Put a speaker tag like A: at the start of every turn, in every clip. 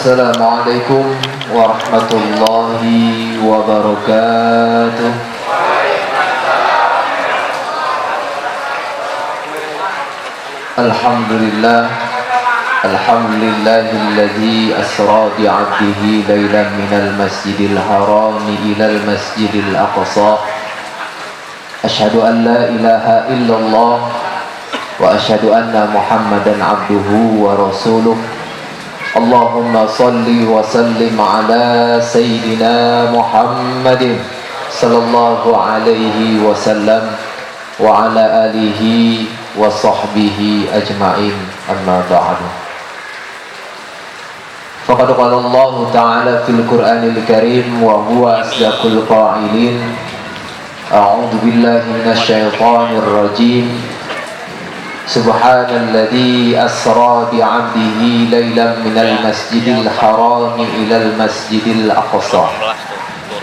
A: Assalamualaikum warahmatullahi wabarakatuh. Alhamdulillah, alhamdulillahilladzi asra bi'abdihi lailan minal masjidil haram ilal masjidil aqsa. Asyhadu an la ilaha illallah wa asyhadu anna Muhammadan abduhu wa rasuluh. Allahumma salli wa sallim ala Sayyidina Muhammadin sallallahu alaihi wasallam wa ala alihi wa sahbihi ajma'in, amma ba'du. Faqad qala Allah ta'ala fil Qur'anil Karim wa huwa asdaqul qa'ilin. A'udzu billahi minasy syaithanir rajim. Subhanalladzi asra bi'abdihi lailan minal masjidil haram ilal masjidil aqsa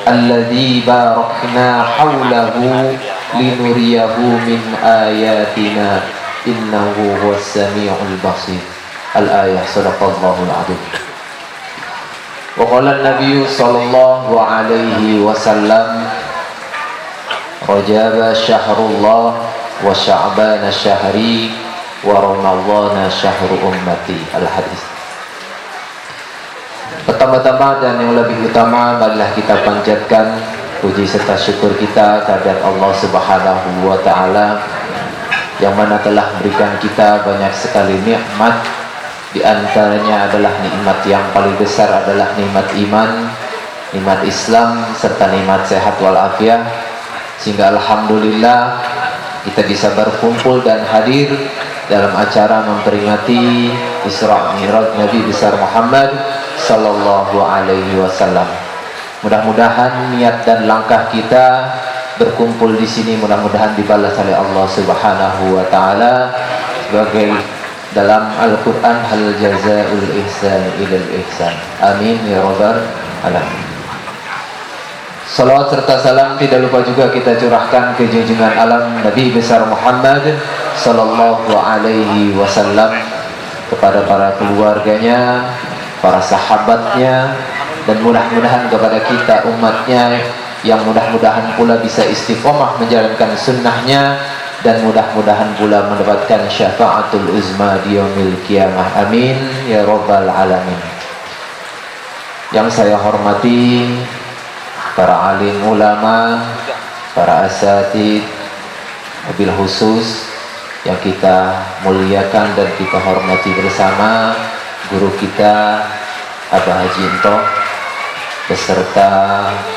A: alladzi barakna hawlahu linuriyahu min ayatina innahu huwas samiul basir. Al-ayah. Shadaqallahul adzim. Wa qala an-nabiy sallallahu alaihi wasallam, rajaba syahrullah wa sya'bana syahri wa ramadhana syahru ummati. Al-hadis. Pertama-tama dan yang lebih utama, marilah kita panjatkan puji serta syukur kita kehadirat Allah Subhanahu wa taala yang mana telah memberikan kita banyak sekali nikmat. Di antaranya adalah nikmat yang paling besar adalah nikmat iman, nikmat Islam serta nikmat sehat walafiat, sehingga alhamdulillah kita bisa berkumpul dan hadir dalam acara memperingati Isra Mi'raj Nabi besar Muhammad sallallahu alaihi wasallam. Mudah-mudahan niat dan langkah kita berkumpul di sini mudah-mudahan dibalas oleh Allah Subhanahu wa taala sebagai dalam Al-Qur'an, hal jazaa'ul ihsan ilal ihsan. Amin ya rabbal alamin. Salawat serta salam tidak lupa juga kita curahkan ke junjungan alam Nabi besar Muhammad sallallahu alaihi wasallam, kepada para keluarganya, para sahabatnya, dan mudah-mudahan kepada kita umatnya yang mudah-mudahan pula bisa istiqomah menjalankan sunnahnya, dan mudah-mudahan pula mendapatkan syafaatul uzma di yaumil qiyamah. Amin ya rabbal alamin. Yang saya hormati para alim ulama, para asatid, wabil khusus yang kita muliakan dan kita hormati bersama, guru kita Abah Haji Ento beserta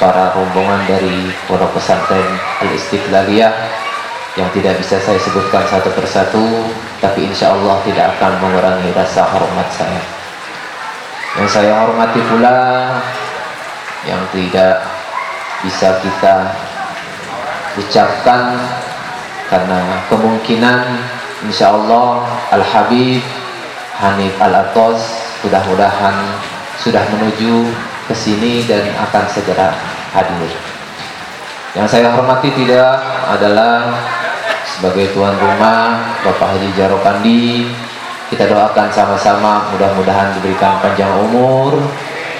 A: para rombongan dari Pondok Pesantren Al-Istiqlaliyah yang tidak bisa saya sebutkan satu persatu, tapi insya Allah tidak akan mengurangi rasa hormat saya. Yang saya hormati pula yang tidak bisa kita ucapkan karena kemungkinan insya Allah Al-Habib Hanif Al-Atos mudah-mudahan sudah menuju ke sini dan akan segera hadir. Yang saya hormati tidak adalah sebagai tuan rumah Bapak Haji Jarokandi. Kita doakan sama-sama mudah-mudahan diberikan panjang umur,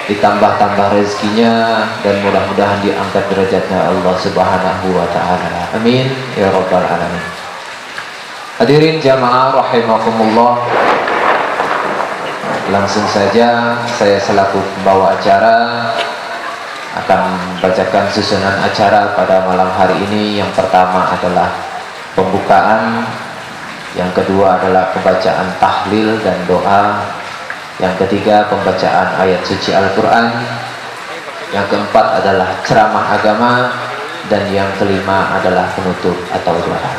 A: ditambah-tambah rezekinya, dan mudah-mudahan diangkat derajatnya Allah Subhanahu wa taala. Amin ya rabbal alamin. Hadirin jamaah rahimakumullah, langsung saja saya selaku pembawa acara akan membacakan susunan acara pada malam hari ini. Yang pertama adalah pembukaan, yang kedua adalah pembacaan tahlil dan doa, yang ketiga pembacaan ayat suci Al-Quran, yang keempat adalah ceramah agama, dan yang kelima adalah penutup atau doa.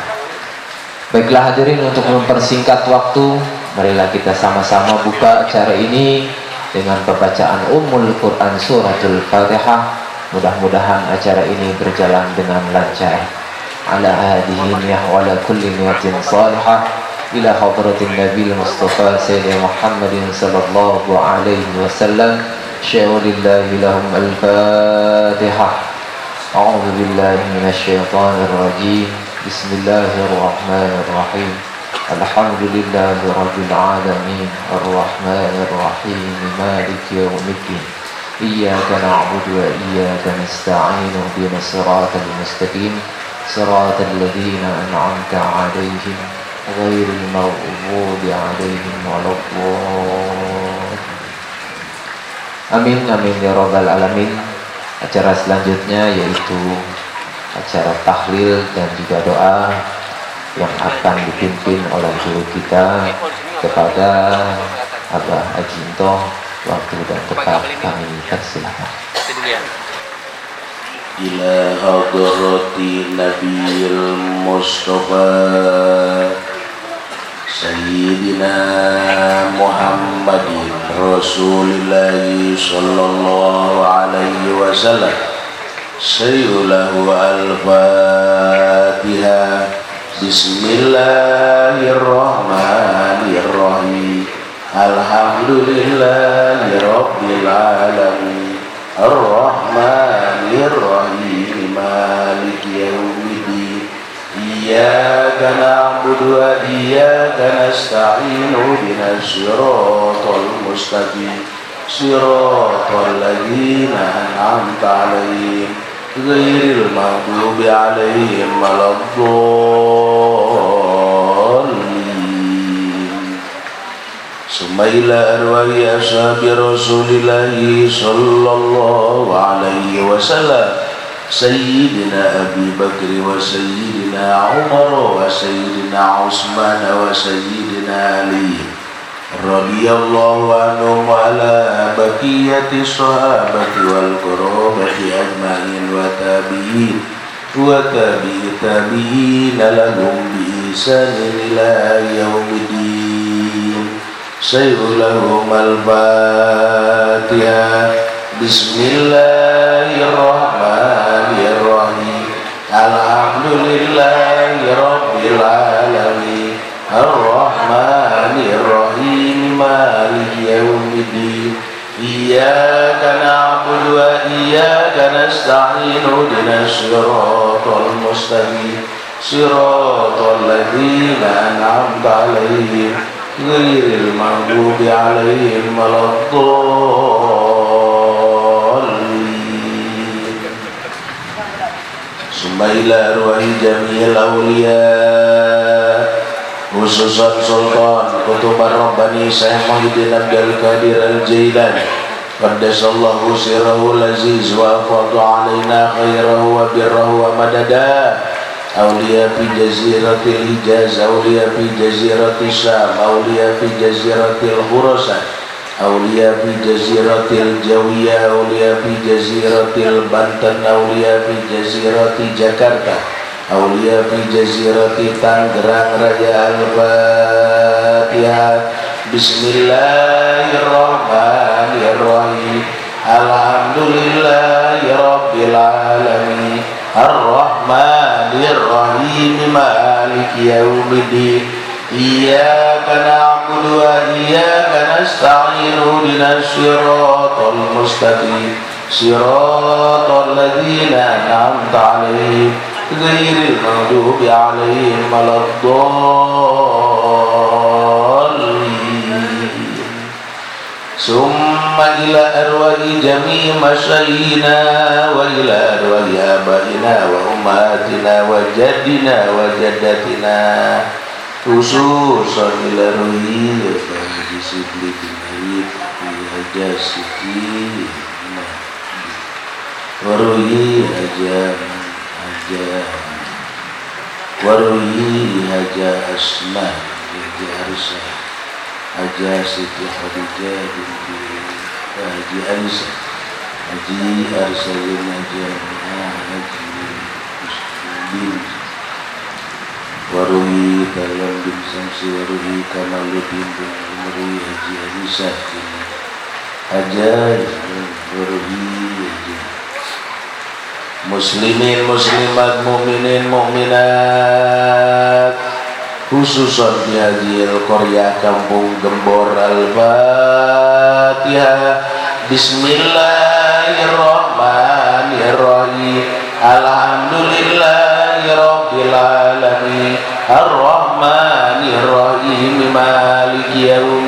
A: Baiklah hadirin, untuk mempersingkat waktu, marilah kita sama-sama buka acara ini dengan pembacaan Ummul Quran Suratul Fatihah. Mudah-mudahan acara ini berjalan dengan lancar. Ala hadihi niyah wa ala kulli niyatin salihah ila hadratin Nabil Mustafa Sayyidina Muhammadin sallallahu alaihi wasallam. Sya'ulillahi lahum al-Fatihah. A'udzu billahi minasy syaithanir rajim. Bismillahirrahmanirrahim. Alhamdulillahi Rabbil Alamin Ar-Rahmanir Rahim Maliki Yawmiddin Iyyaka na'budu wa iyyaka nasta'in Ihdinas siratal mustaqim Siratal ladzina an'amta 'alaihim ghairil maghdubi 'alaihim waladdallin. Amin amin ya rabbal alamin. Acara selanjutnya yaitu acara tahlil dan juga doa yang akan dipimpin oleh guru kita kepada Abah Ajinto. Waktu dan tempat kami persilakan.
B: Ila hadrati Nabil Mustafa Sayyidina Muhammadin Rasulillahi sallallahu alaihi wasallam. Sayyulahu al-Fatihah. Bismillahirrahmanirrahim. Alhamdulillahi Rabbil Alamin. Ar-Rahmanir-Rahim. Maliki yawmiddin. Iyyaka na'budu wa iyyaka nasta'in. Ihdinas siratal mustaqim. Siratal ladzina an'amta 'alaihim ghairil maghdubi 'alaihim waladdallin. Summa ila arwahi ashabi Rasulillahi sallallahu alaihi wasallam Sayyidina Abi Bakr wa Sayyidina Umar wa Sayyidina Utsman wa Sayyidina Ali radhiyallahu anhum wa ala baqiyati sahabati wal qurabati ajma'in wa tabi'in wa tabi'i tabi'in lahum bi ihsanin ila yaumiddin. Sayyidulahum al-Fatihah. Bismillahirrahmanirrahim. Alhamdulillahi Rabbil Alamin. Ar-Rahmanir-Rahim. Maliki yawmiddin. Iyyaka na'budu wa iyyaka nasta'in. Ihdinas siratal mustaqim. Siratal ladzina an'amta 'alaihim ghairil maghdubi 'alaihim waladdallin. Summa ila arwahi jami'il awliya khususan Sultan Qutub Rabbani Syekh Muhyiddin Abdul Qadir Al-Jailani qaddasallahu sirrahu al-aziz wa afadu alaina khairahu wa birrahu wa madada. Awliya fi jaziratil Hijaz, awliya fi jaziratil Syam, awliya fi jaziratil Khurasan, awliya fi jaziratil Jawiyah, awliya fi jaziratil Banten, awliya fi jaziratil Jakarta, awliya fi jaziratil Tangerang Raya. Al-Fatihah. Bismillahirrahmanirrahim. Alhamdulillahi Rabbil Alamin. Ar-Rahmanir-Rahim. Maliki yawmiddin. Iyyaka na'budu wa iyyaka nasta'in. Ihdinas siratal mustaqim. Siratal ladzina an'amta 'alaihim ghairil maghdubi 'alaihim waladdallin. Summa ila arwahi jami' masyayina wa ila arwahi abaina wa ummatina wa jaddina wa jaddatina khususan ila arwahi Haji Sidli bin Hayyid Haji Sidli waruhi waruhi Haji Asma Haji Arsa Haji Siti Khadijah binti Haji Arsa Haji Arsa bin Haji bin waruhi Kalam bin Samsi waruhi Kamaluddin bin Umri Haji Arsa Haji waruhi Haji muslimin muslimat mu'minin mu'minat khususan di Hadil Korea Kampung Gembor. Al-Fatihah. Bismillahirrahmanirrahim. Alhamdulillahi Rabbil Alamin. Ar-Rahmanirrahim.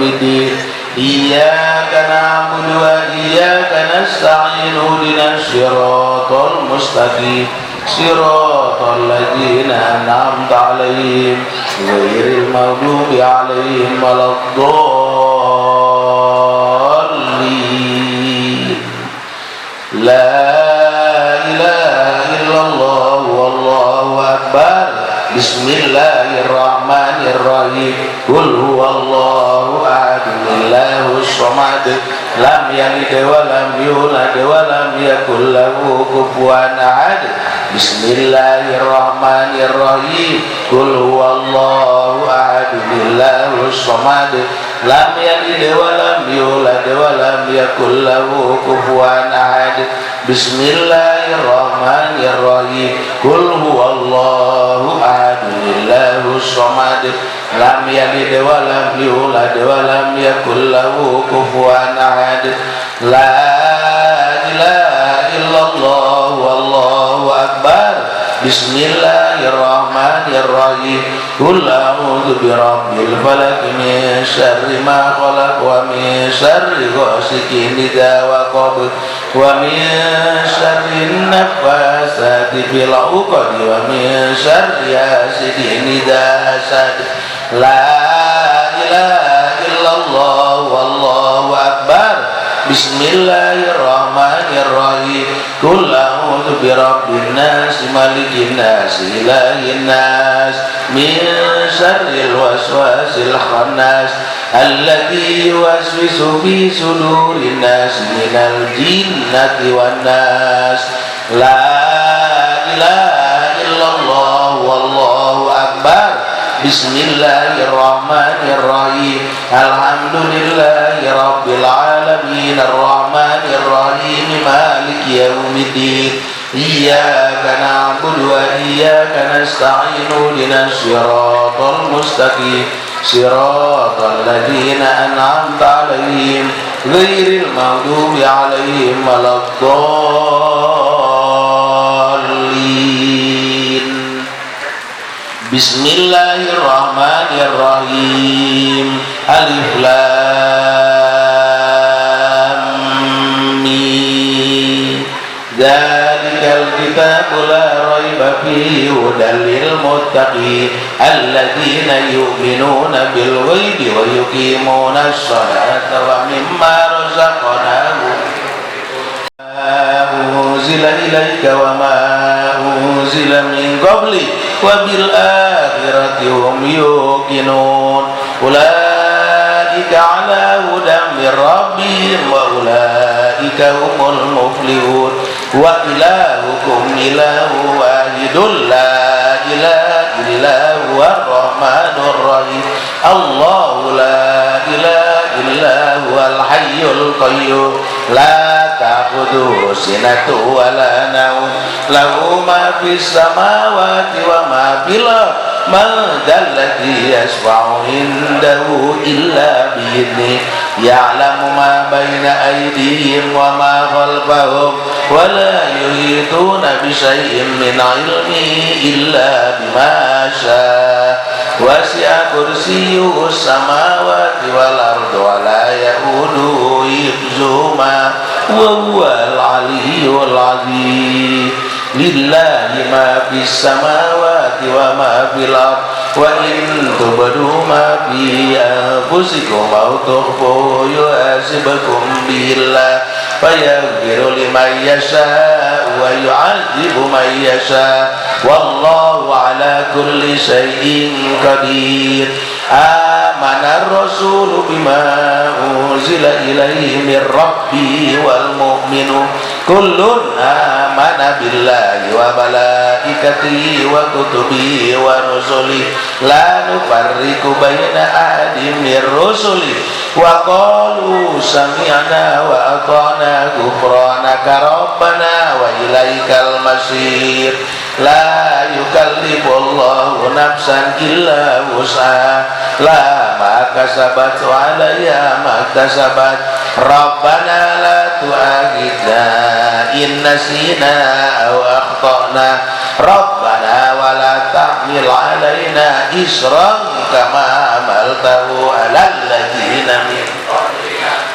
B: yaumiddin. Iyyaka na'budu wa iyyaka nasta'in. Ihdinas siratal mustaqim. Siratal ladzina an'amta 'alaihim ghairil maghdubi 'alaihim waladdallin. La ilaha illallah wallahu akbar. Bismillahirrahmanirrahim. Qul huwallahu ahad, Allahus samad, lam yalid wa lam yulad wa lam yakul lahu kufuwan ahad. Bismillahirrahmanirrahim. Qul huwallahu ahad, Allahus samad, lam yalid wa lam yulad wa lam yakul lahu kufuwan ahad. Bismillahirrahmanirrahim. Qul huwallahu ahad, Allahus samad, lam yalid wa lam yulad wa lam yakul lahu kufuwan ahad. La ilaha illallah wallahu akbar. Bismillahirrahmanirrahim. Qul a'udzu birabbil falaq min syarri ma khalaq wa min syarri ghasiqin idza waqab wa min syarri naffasati fil 'uqad wa min syarri hasidin idza hasad. La ilaha illallah wallahu akbar. Bismillahirrahmanirrahim. Qul a'udzu birabbin nas malikin nas ilahin nas min syarril waswasil khannas alladzi yuwaswisu fi sudurin nas minal jinnati wan nas. La ilaha illallah wallahu akbar. Bismillahirrahmanirrahim. Alhamdulillahi rabbil alamin. Arrahmanirrahim. Maliki yaumiddin. Iyyaka na'budu wa iyyaka nasta'in. Ihdinas siratal mustaqim. Siratal ladzina an'amta 'alaihim ghairil maghdubi 'alaihim waladdallin. Bismillahirrahmanirrahim. Alif lam mim. Dzalikal kitabu la raiba fihi hudal lil muttaqin alladzina yu'minuna bil ghaibi wa yuqimuna ash-sholata wa mimma razaqnahum unzila ilayka wa ma unzila min qabli wa bil akhirati hum yuqinun. Ulaika ala hudan min rabbihim wa ulaika humul muflihun. Wa ilahukum ilahu wahidun la ilaha illa huwar rahmanur rahim. Allahu la ilaha illa huwal hayyul qayyum la ta'khudhuhu sinatun wa la nawm lahu ma fis samawati wa ma fil ardi man dzalladzi yashfa'u indahu illa bi'idhnihi ya'lamu ma baina aydihim wa ma khalfahum wa la yuhituna bi syai'in min 'ilmihi illa bima syaa wasi'a kursiyyuhu samawati wal ardi wa la ya'uduhu hifdzuhuma wa huwal 'aliyyul 'azim. Lillahi ma fis samawati wa ma fil ardi wa in tubdu ma fi anfusikum aw tukhfuhu yuhasibkum billah fayaghfiru liman yasha wa yu'adzibu man yasha wallahu ala kulli syai'in qadir. Amana ar-rasulu bima unzila ilaihi min rabbihi wal mu'minun kullun amana billahi wa malaikatihi wa kutubihi wa rusulihi la nufarriqu baina ahadin min rusulihi wa qalu sami'na wa ata'na ghufranaka rabbana wa ilaikal masir. La yukallifullahu nafsan illa wus'aha la ma kasabat wa 'alaiha ma kasabat. Rabbana la tu'akhidna in nasina aw akhtana. Rabbana wa la tahmil 'alaina isran kama hamaltahu 'alal ladzina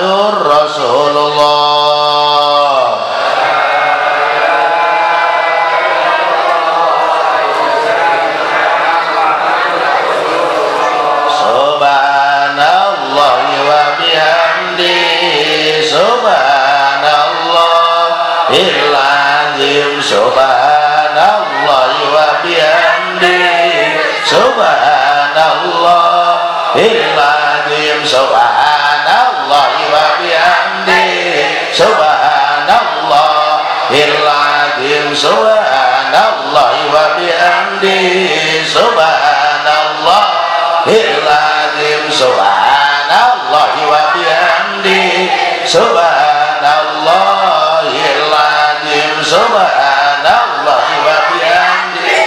B: Muhammadur Rasulullah. Subhanallah wa bihamdi, subhanallahil azim, subhanallah wa bihamdi, subhanallahil azim, subhanallah wa bihamdi, subhanallahil azim, subhanallah wa bihamdi, subhanallahil azim, subhanallah wa bihamdi, subhanallahil azim, subhanallah wa bihamdi,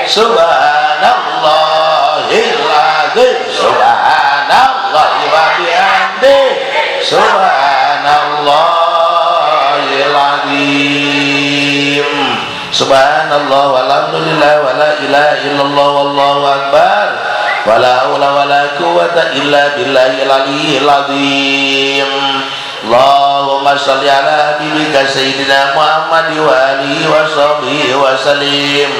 B: subhanallahil azim, subhanallah wa bihamdi, subhanallahil azim, subhanallah walhamdulillah wala ilaha illallah wallahu akbar, wala haula wala quwwata illa billahil aliyyil azim. Allahumma shalli ala habibika sayyidina Muhammad wa alihi wa sahbihi wa sallim.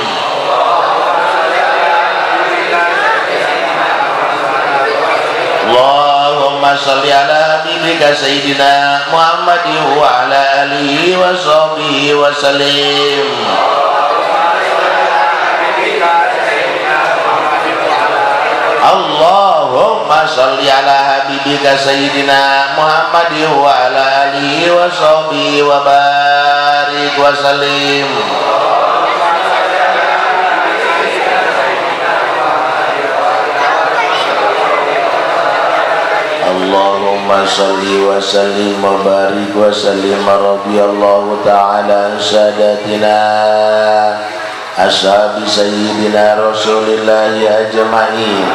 B: Allahumma shalli ala habibika sayyidina Muhammad wa ala alihi wa sahbihi wa sallim. Allahumma sholli ala habibika sayyidina Muhammad wa ala alihi wa sahbihi wa barik wa sallim. Allahumma sholli wa sallim wa barik wa sallim, radhiyallahu ta'ala an sadatina ashabi sayyidina rasulillahi ajma'in.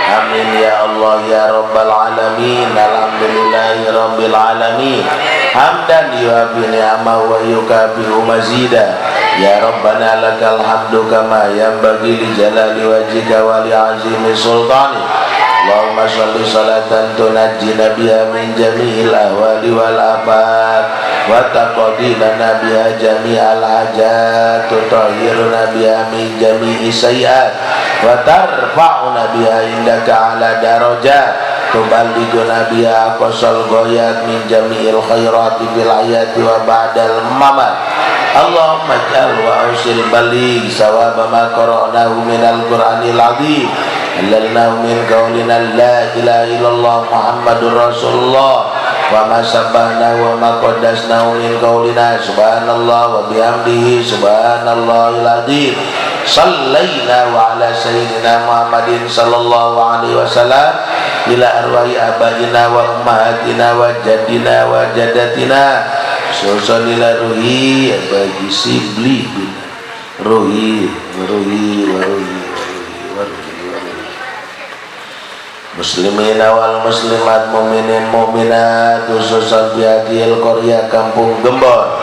B: Amin ya Allah ya rabbal alamin. Alhamdulillahi rabbil alamin, hamdan yuhabi ni'amah wa yukabi'u mazida. Ya rabbana lakal hamdu kama yanbaghi li jalali wajhika wa li azimi sultani. Allahumma sholli salatan tunajjina biha min jami'il ahwali wal afat, wa taqdi lana biha jami'al hajat, tutahhiruna biha min jami'i sayyi'at, wa tarfa'una biha indaka ala darajat, tuballighuna biha aqsal ghayat min jami'il khairati fil hayati wa ba'dal mamat. Allahumma ij'al wa ausil baligh sawaba ma qara'nahu minal qur'anil azim, halalnahu min qaulina la ilaha illallah Muhammadur Rasulullah, wa ma sabbahnahu wa ma qaddasnahu min qaulina subhanallah wa bihamdihi subhanallahil azim. Sallaina wa ala sayyidina Muhammadin sallallahu alaihi wasallam ila arwahi abaina wa ummahatina wa jaddina wa jaddatina susulila ruhi bagi sibli ruhi muslimina wal muslimat, mu'minin mu'minat, khususan biadil Korea Kampung Gembor.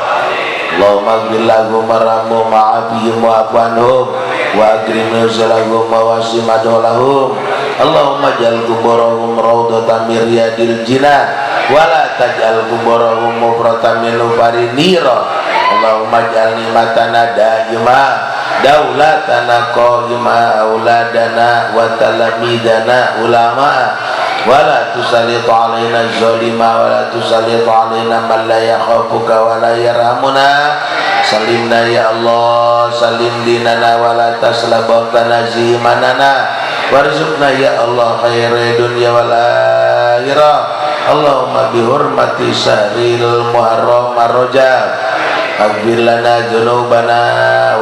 B: Allahumma gfir lahum warhamhum wa'afihim wa'fu anhum wa akrim nuzulahum wa wasi' madkhalahum. Allahumma ja'al kuburahum raudhatan min riyadil jinan wa la taj'al kuburahum mufratan min nufari nira. Allahumma ja'al ni'matana daimah, daulatana qa'ima, auladana wa talamidana ulama, wa la tusallit alaina zalima, wa la tusallit alaina man la yakhafuka wa la yarhamuna. Salimna ya Allah, salim dinana wa la taslabtana zimanana, warzuqna ya Allah khairai dunya wal akhirah. Allahumma bihurmati syahril muharram ar-rajab aghfir lana dzunubana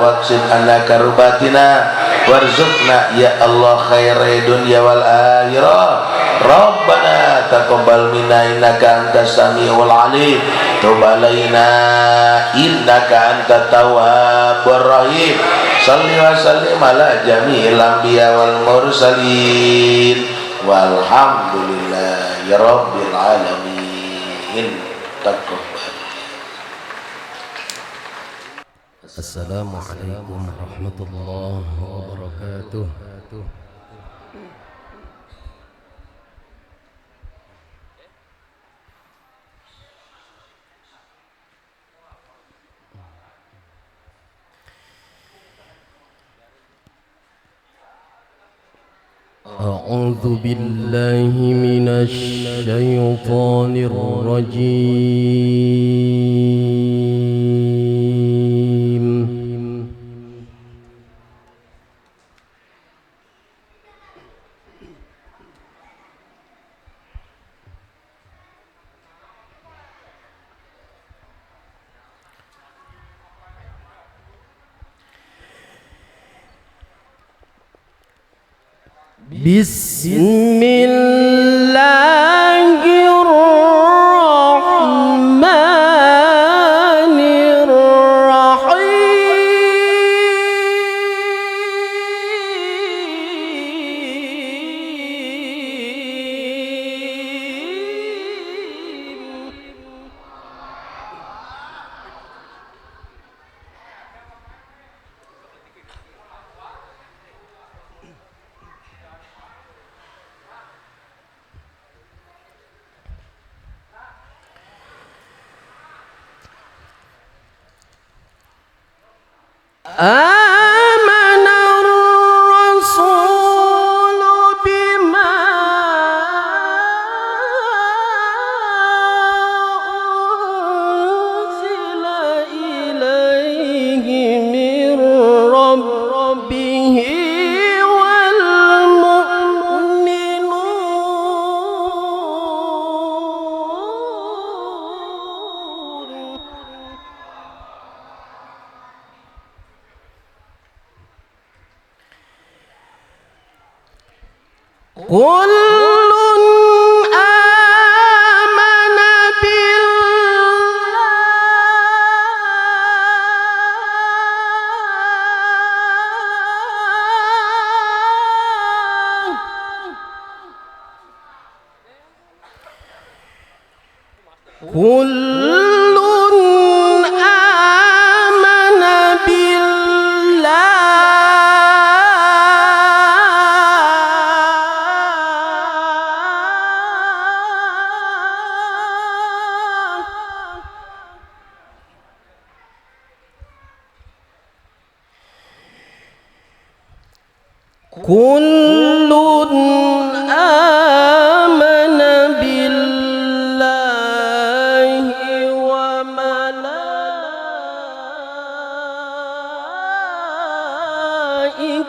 B: waqsid anna karbatina, warzuqna ya Allah khairai dunya wal akhirah. Rabbana taqabbal minna innaka antas samiul alim, tub alaina innaka antat tawwabur rahim. Shalli wa sallim ala jami'il anbiya wal mursalin walhamdulillahi rabbil alamin. Taqabbal.
C: Assalamualaikum warahmatullahi wabarakatuh. أعوذ بالله من الشيطان الرجيم. بسم الله الرحمن آمن الرسول بما أنزل إليه من ربه كل آمن بالله كل آمن كل آمن بالله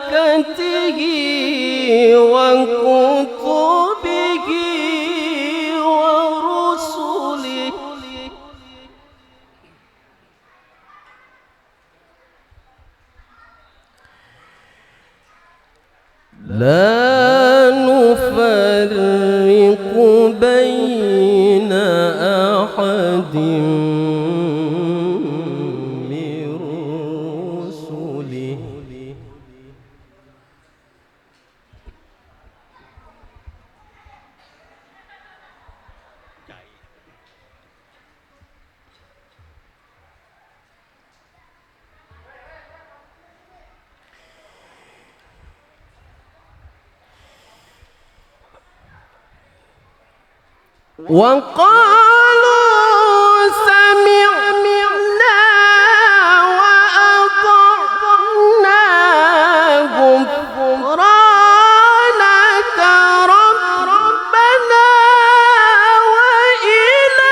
C: وملائكته وكتبه ورسله لا نفرق بين أحد من رسله وقالوا سمعنا وأطعنا غفرانك ربنا وإليك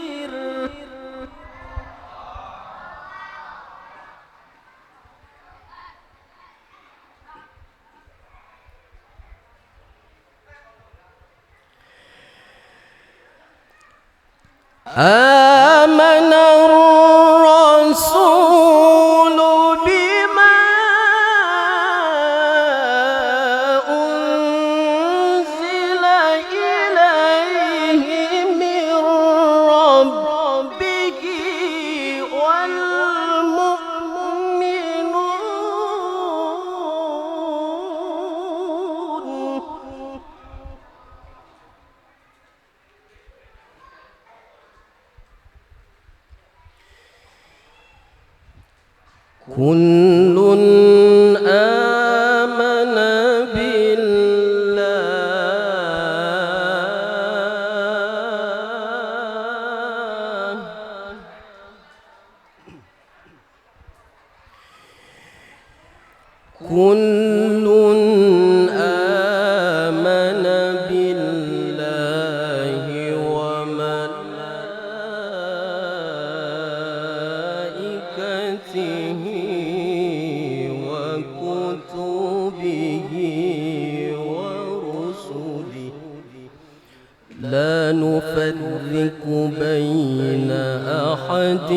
C: المصير آمن الرسول بما أنزل إليه من ربه والمؤمنون كل آمن بالله به ورسله لا نفرق بين أحد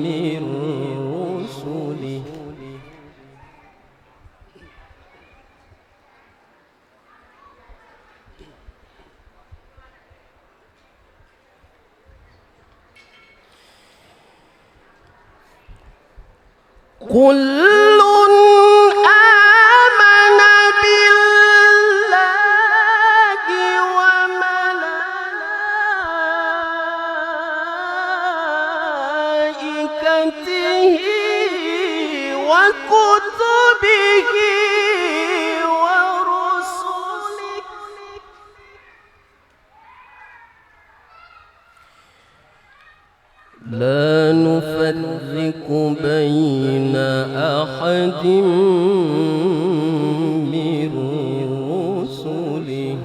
C: من رسله كل آمن بالله وملائكته وكتبه ورسله لا نفرق بين أحد من رسله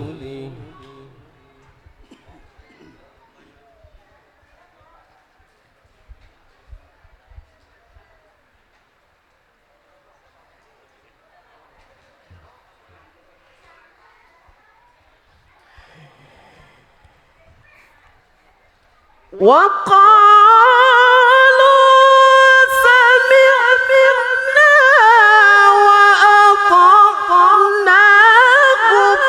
C: وقالوا سمعنا وأطعنا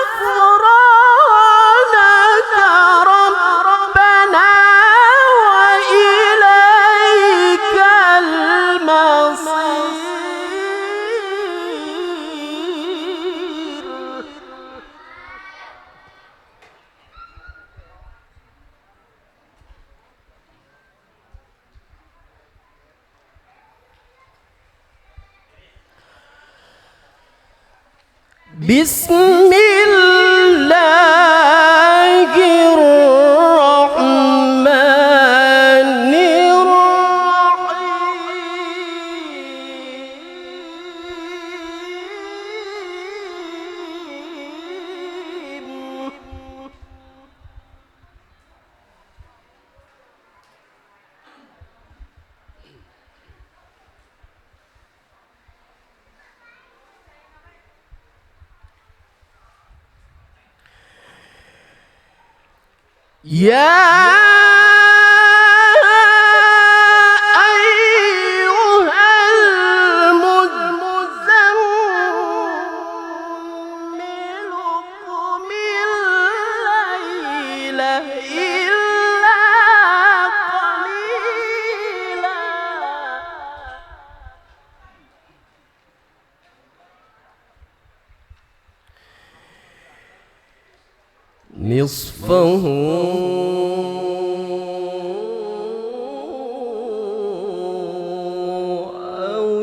C: غفرانك ربنا وإليك المصير بسم الله الرحمن الرحيم يا أيها المزمل قم الليل إلا قليلا نصفه أو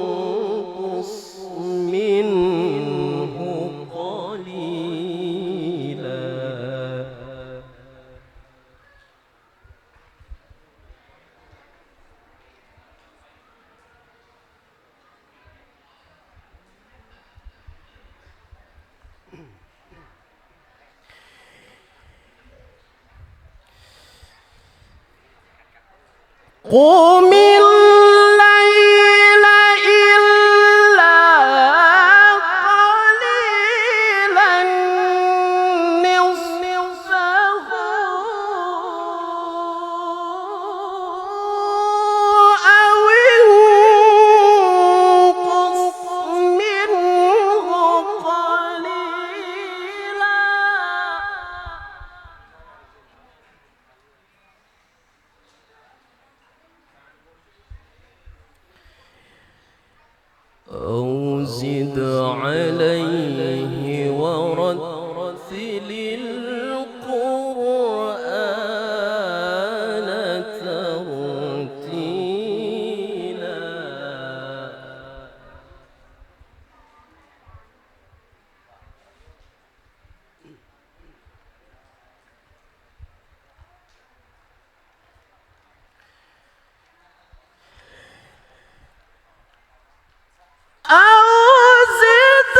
C: انقص منه قليلا قم الليل إلا قليلا نصفه أو انقص منه قليلا أو زد عليه ورتل القرآن ترتيلا أو زد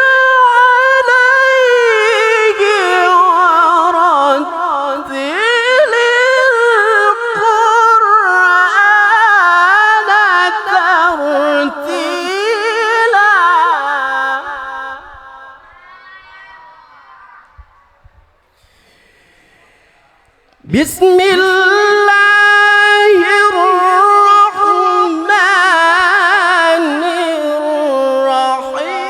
C: بسم الله الرحمن الرحيم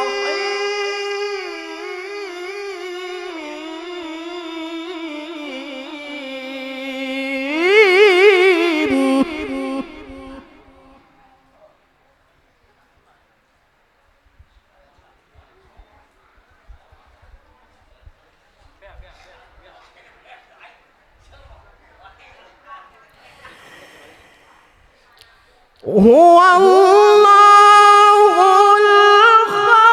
C: هو الله الخالق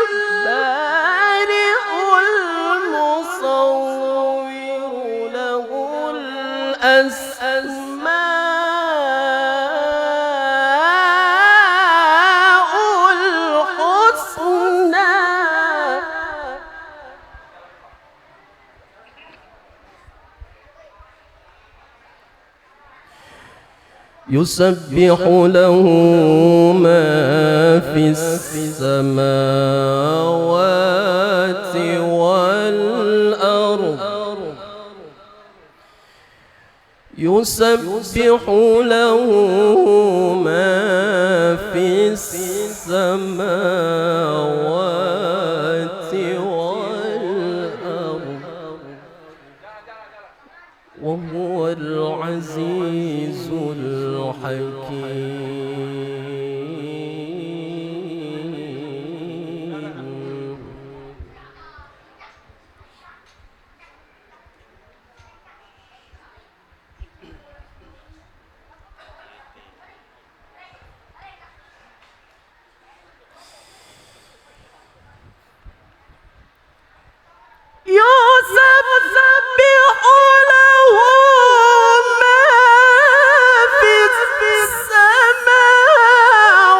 C: البارئ المصور له الأسماء الحسنى يسبح له ما في السماوات والأرض يسبح له ما في السماوات والأرض وهو العزيز الحكيم يسبح له ما في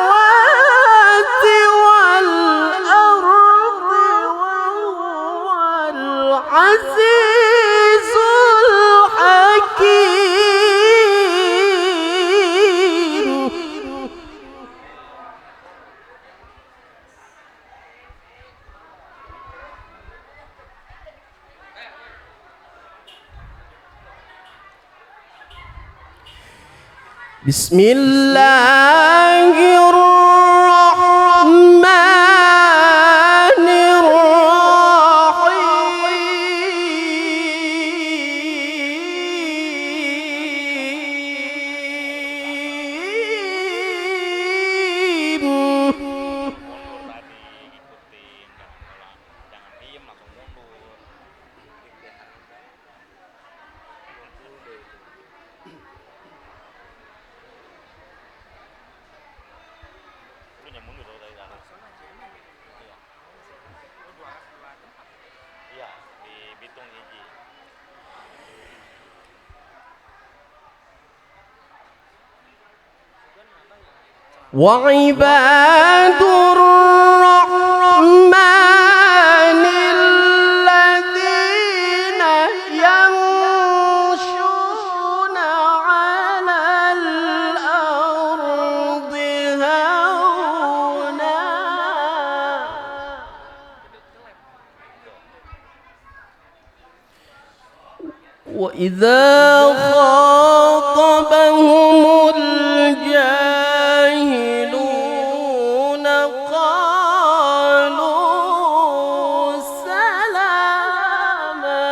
C: السماوات والأرض وهو العزيز الحكيم بسم الله الرحمن الرحيم وعباد الرحمن الذين يمشون على الأرض هونا وإذا خاطبهم الجاهلون قالوا سلاما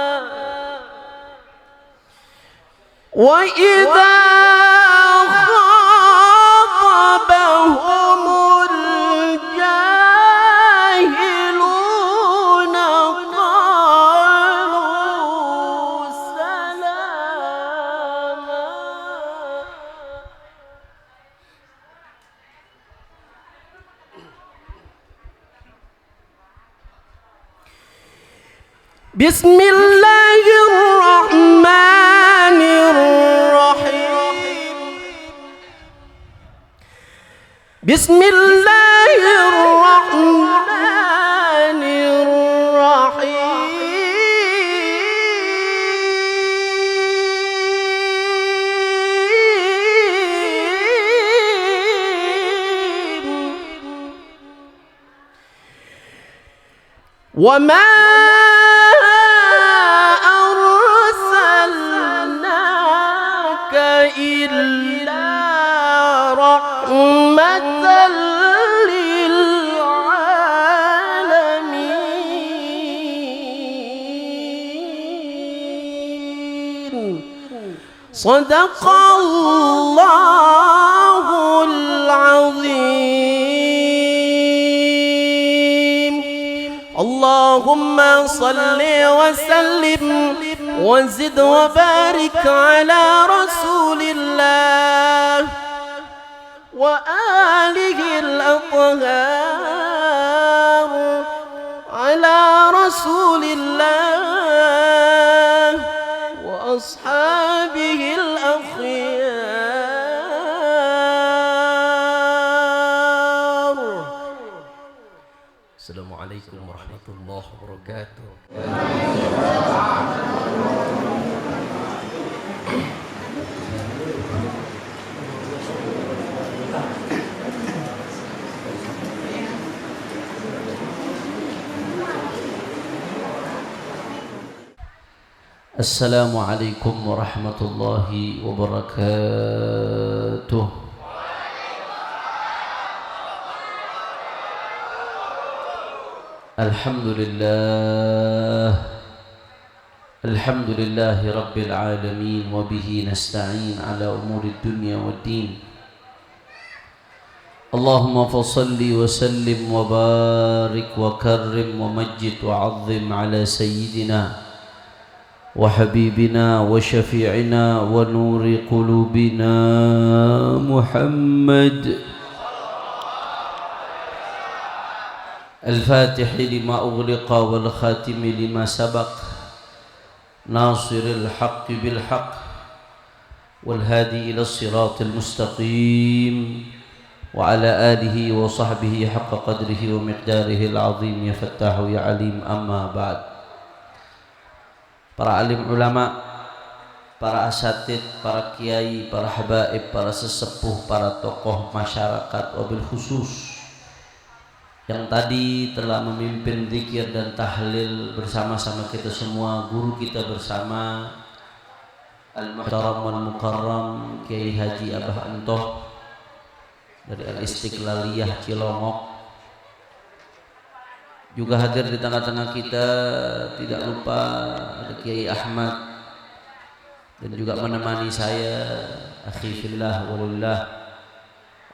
C: وإذا خاطبهم الجاهلون قالوا سلاما بسم الله الرحمن الرحيم بسم الله الرحمن الرحيم وما إلا رحمة للعالمين. صدق الله العظيم. اللهم صل وسلم وزد وبارك على رسول الله وآله الأطهار، على رسول الله وأصحابه الأخيار. السلام عليكم ورحمة الله وبركاته.
D: Assalamualaikum warahmatullahi wabarakatuh. Alhamdulillahi rabbil alamin wa bihi nasta'in ala umuri dunya waddin. Allahumma fasalli wa sallim wa barik wa karrim wa majjid wa azzim ala sayyidina وحبيبنا وشفيعنا ونور قلوبنا محمد الفاتح لما أغلق والخاتم لما سبق ناصر الحق بالحق والهادي إلى الصراط المستقيم وعلى آله وصحبه حق قدره ومقداره العظيم يا فتاح يا عليم. أما بعد. Para alim ulama, para asatid, para kiai, para habaib, para sesepuh, para tokoh masyarakat, wabil khusus yang tadi telah memimpin zikir dan tahlil bersama-sama kita semua, guru kita bersama Al-Muhtaram wal Mukarram Kiai Haji Abah Antoh dari Al-Istiqlaliyah Cilongok. Juga hadir di tengah-tengah kita tidak lupa ada Kiai Ahmad, dan juga menemani saya akhi fillah walillah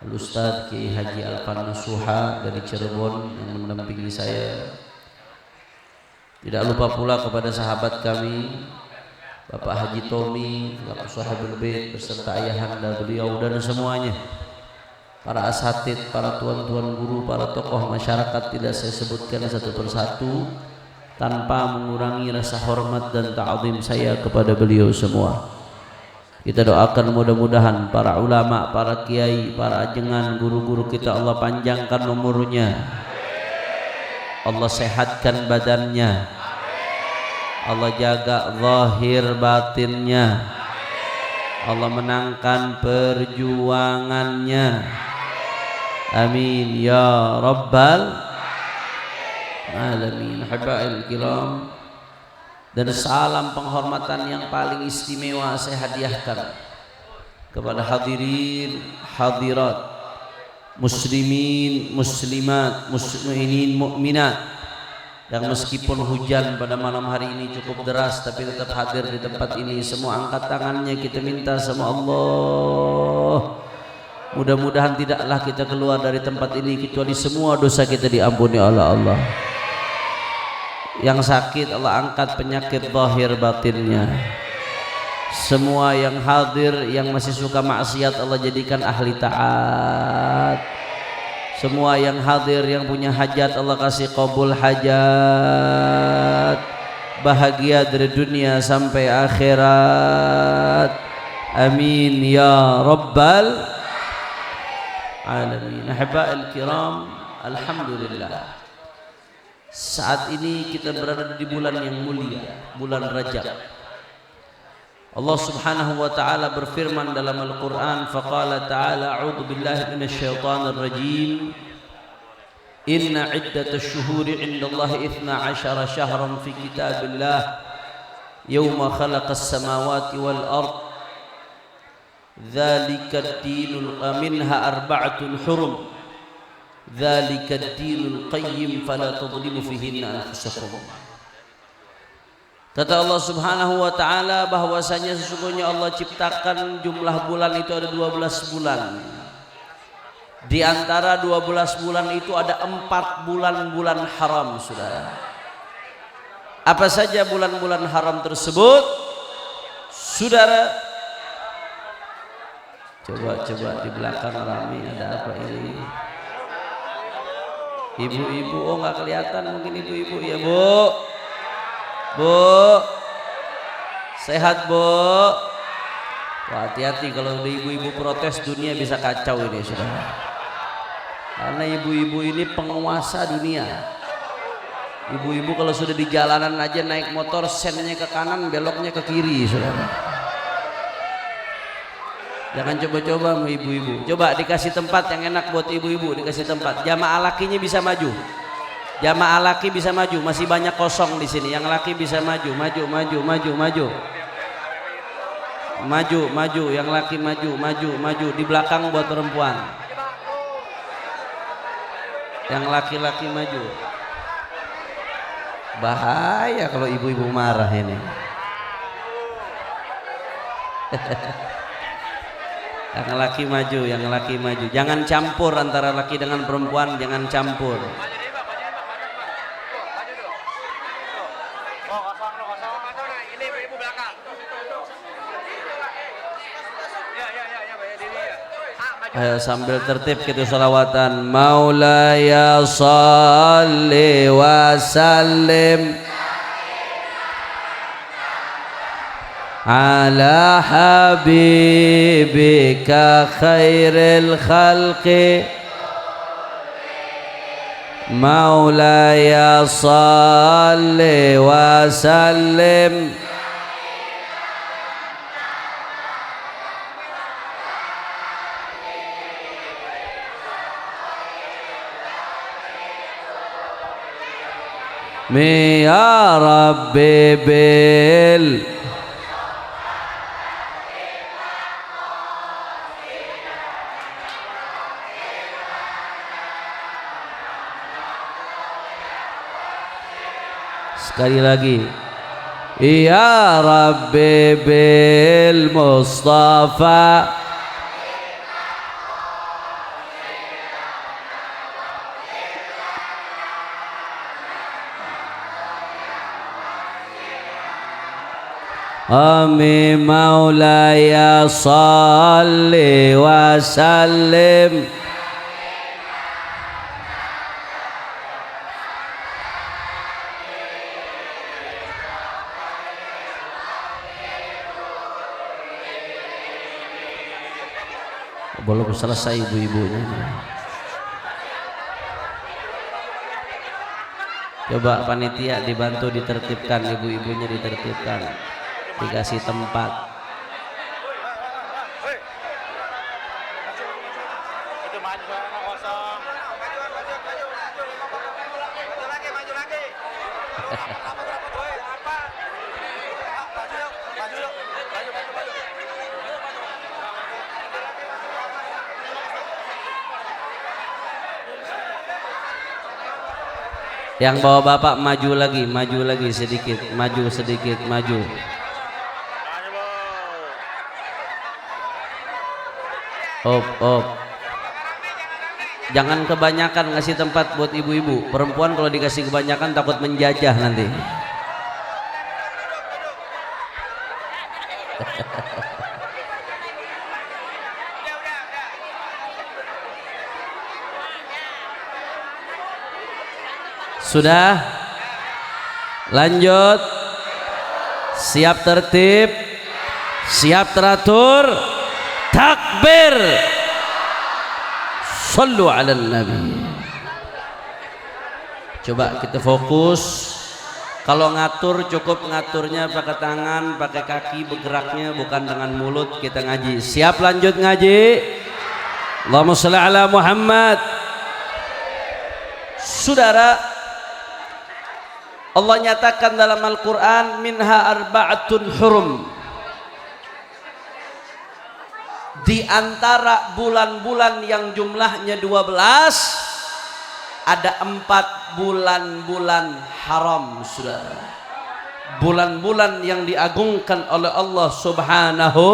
D: Al-Ustadz Kiai Haji Alpan Nasuha dari Cirebon yang mendampingi saya. Tidak lupa pula kepada sahabat kami Bapak Haji Tommy, Bapak Sahibul Bait beserta ayahanda beliau dan semuanya, para asatid, para tuan-tuan guru, para tokoh masyarakat tidak saya sebutkan satu persatu tanpa mengurangi rasa hormat dan ta'zim saya kepada beliau semua. Kita doakan mudah-mudahan para ulama, para kiai, para ajengan, guru-guru kita Allah panjangkan umurnya, Allah sehatkan badannya, Allah jaga zahir batinnya, Allah menangkan perjuangannya. Amin ya rabbal alamin. Habail kiram, dan salam penghormatan yang paling istimewa saya hadiahkan kepada hadirin hadirat, muslimin muslimat, mukminin mukminat yang meskipun hujan pada malam hari ini cukup deras tapi tetap hadir di tempat ini. Semua angkat tangannya, kita minta sama Allah, mudah-mudahan tidaklah kita keluar dari tempat ini kecuali semua dosa kita diampuni oleh Allah. Yang sakit Allah angkat penyakit zahir batinnya. Semua yang hadir yang masih suka maksiat Allah jadikan ahli taat. Semua yang hadir yang punya hajat Allah kasih qabul hajat, bahagia dari dunia sampai akhirat. Amin ya rabbal alamin. Ahibba'il kiram, alhamdulillah, saat ini kita berada di bulan yang mulia, bulan Rajab. Allah Subhanahu wa taala berfirman dalam Al-Qur'an, faqala ta'ala a'udzu billahi minasyaitonir rajim, inna iddatash shuhuri 'indallahi 12 syahran fi kitabillah yawma khalaqas samawati wal ard Dzalika dinul minha arba'atun hurum. Dzalika dinul qayyim fala tadhlimu fihinna anfusakum. Kata Allah Subhanahu wa taala bahwasanya sesungguhnya Allah ciptakan jumlah bulan itu ada 12 bulan. Di antara 12 bulan itu ada 4 bulan-bulan haram, Saudara. Apa saja bulan-bulan haram tersebut? Saudara, coba di belakang rame, ada apa ini? Ibu-ibu, oh nggak kelihatan mungkin ibu-ibu ya Bu. Bu, sehat Bu. Wah, hati-hati kalau ada ibu-ibu protes, dunia bisa kacau ini, Saudara. Karena ibu-ibu ini penguasa dunia. Ibu-ibu kalau sudah di jalanan aja naik motor, sennya ke kanan, beloknya ke kiri, Saudara. Jangan coba-coba sama ibu-ibu. Coba dikasih tempat yang enak buat ibu-ibu, dikasih tempat. Jamaah lakinya bisa maju. Jamaah laki bisa maju, masih banyak kosong di sini. Yang laki bisa maju, maju. Maju, yang laki maju. Di belakang buat perempuan. Yang laki-laki maju. Bahaya kalau ibu-ibu marah ini. Yang laki maju. Jangan campur antara laki dengan perempuan, jangan campur. Sambil tertib kita salawatan. Maulaya salli wa sallim ala habibika khairil khalqi. Maulaya salli wa sallim ya Rabbi bil sekali lagi ya Rabbi bil Mustafa Ami maulaya salli wa sallim belum selesai ibu-ibunya. Coba panitia dibantu ditertibkan, ibu-ibunya ditertibkan, dikasih tempat. Yang bawa bapak maju lagi sedikit, maju. Op. Jangan kebanyakan ngasih tempat buat ibu-ibu. Perempuan kalau dikasih kebanyakan takut menjajah nanti. Sudah? Lanjut. Siap tertib, siap teratur. Takbir. Sallu ala nabi. Coba kita fokus. Kalau ngatur cukup ngaturnya pakai tangan, pakai kaki, bergeraknya bukan dengan mulut. Kita ngaji. Siap lanjut ngaji. Allahumma shalli ala Muhammad. Saudara, Allah nyatakan dalam Al-Quran minha arba'atun hurum. Di antara bulan-bulan yang jumlahnya 12 ada 4 bulan-bulan haram, saudara. Bulan-bulan yang diagungkan oleh Allah Subhanahu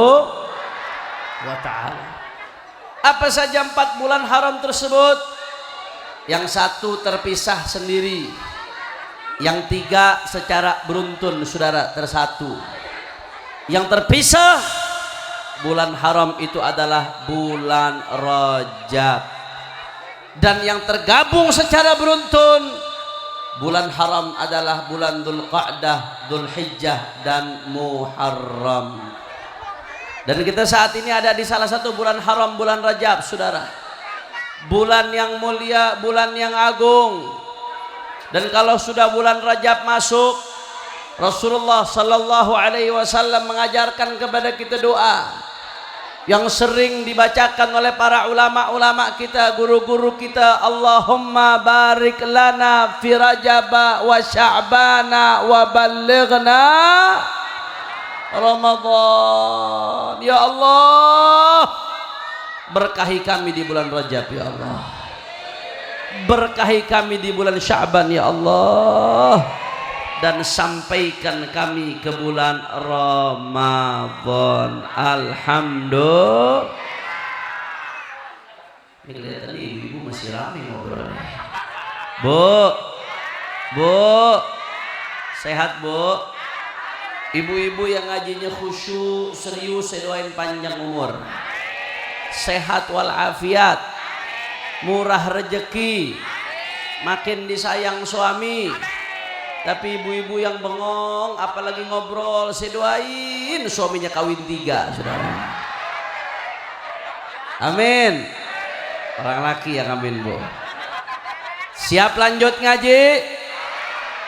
D: wa ta'ala. Apa saja 4 bulan haram tersebut? Yang satu terpisah sendiri, yang 3 secara beruntun, saudara, tersatu. Yang terpisah bulan haram itu adalah bulan Rajab. Dan yang tergabung secara beruntun bulan haram adalah bulan Dzulqa'dah, Dzulhijjah, dan Muharram. Dan kita saat ini ada di salah satu bulan haram, bulan Rajab, saudara. Bulan yang mulia, bulan yang agung. Dan kalau sudah bulan Rajab masuk, Rasulullah sallallahu alaihi wasallam mengajarkan kepada kita doa yang sering dibacakan oleh para ulama-ulama kita, guru-guru kita. Allahumma barik lana fi Rajaba wa Sya'bana wa ballighna Ramadan. Ya Allah, berkahi kami di bulan Rajab ya Allah, berkahi kami di bulan Sya'ban ya Allah, dan sampaikan kami ke bulan Ramadan. Alhamdulillah. Ini kelihatan ibu-ibu masih ramai ngobrolnya. Bu, sehat bu? Ibu-ibu yang ngajinya khusyuk, serius, saya doain panjang umur, sehat walafiat, murah rezeki, makin disayang suami. Tapi ibu-ibu yang bengong, apalagi ngobrol, saya doain suaminya kawin 3, saudara. Amin. Orang laki yang amin, bu. Siap lanjut ngaji?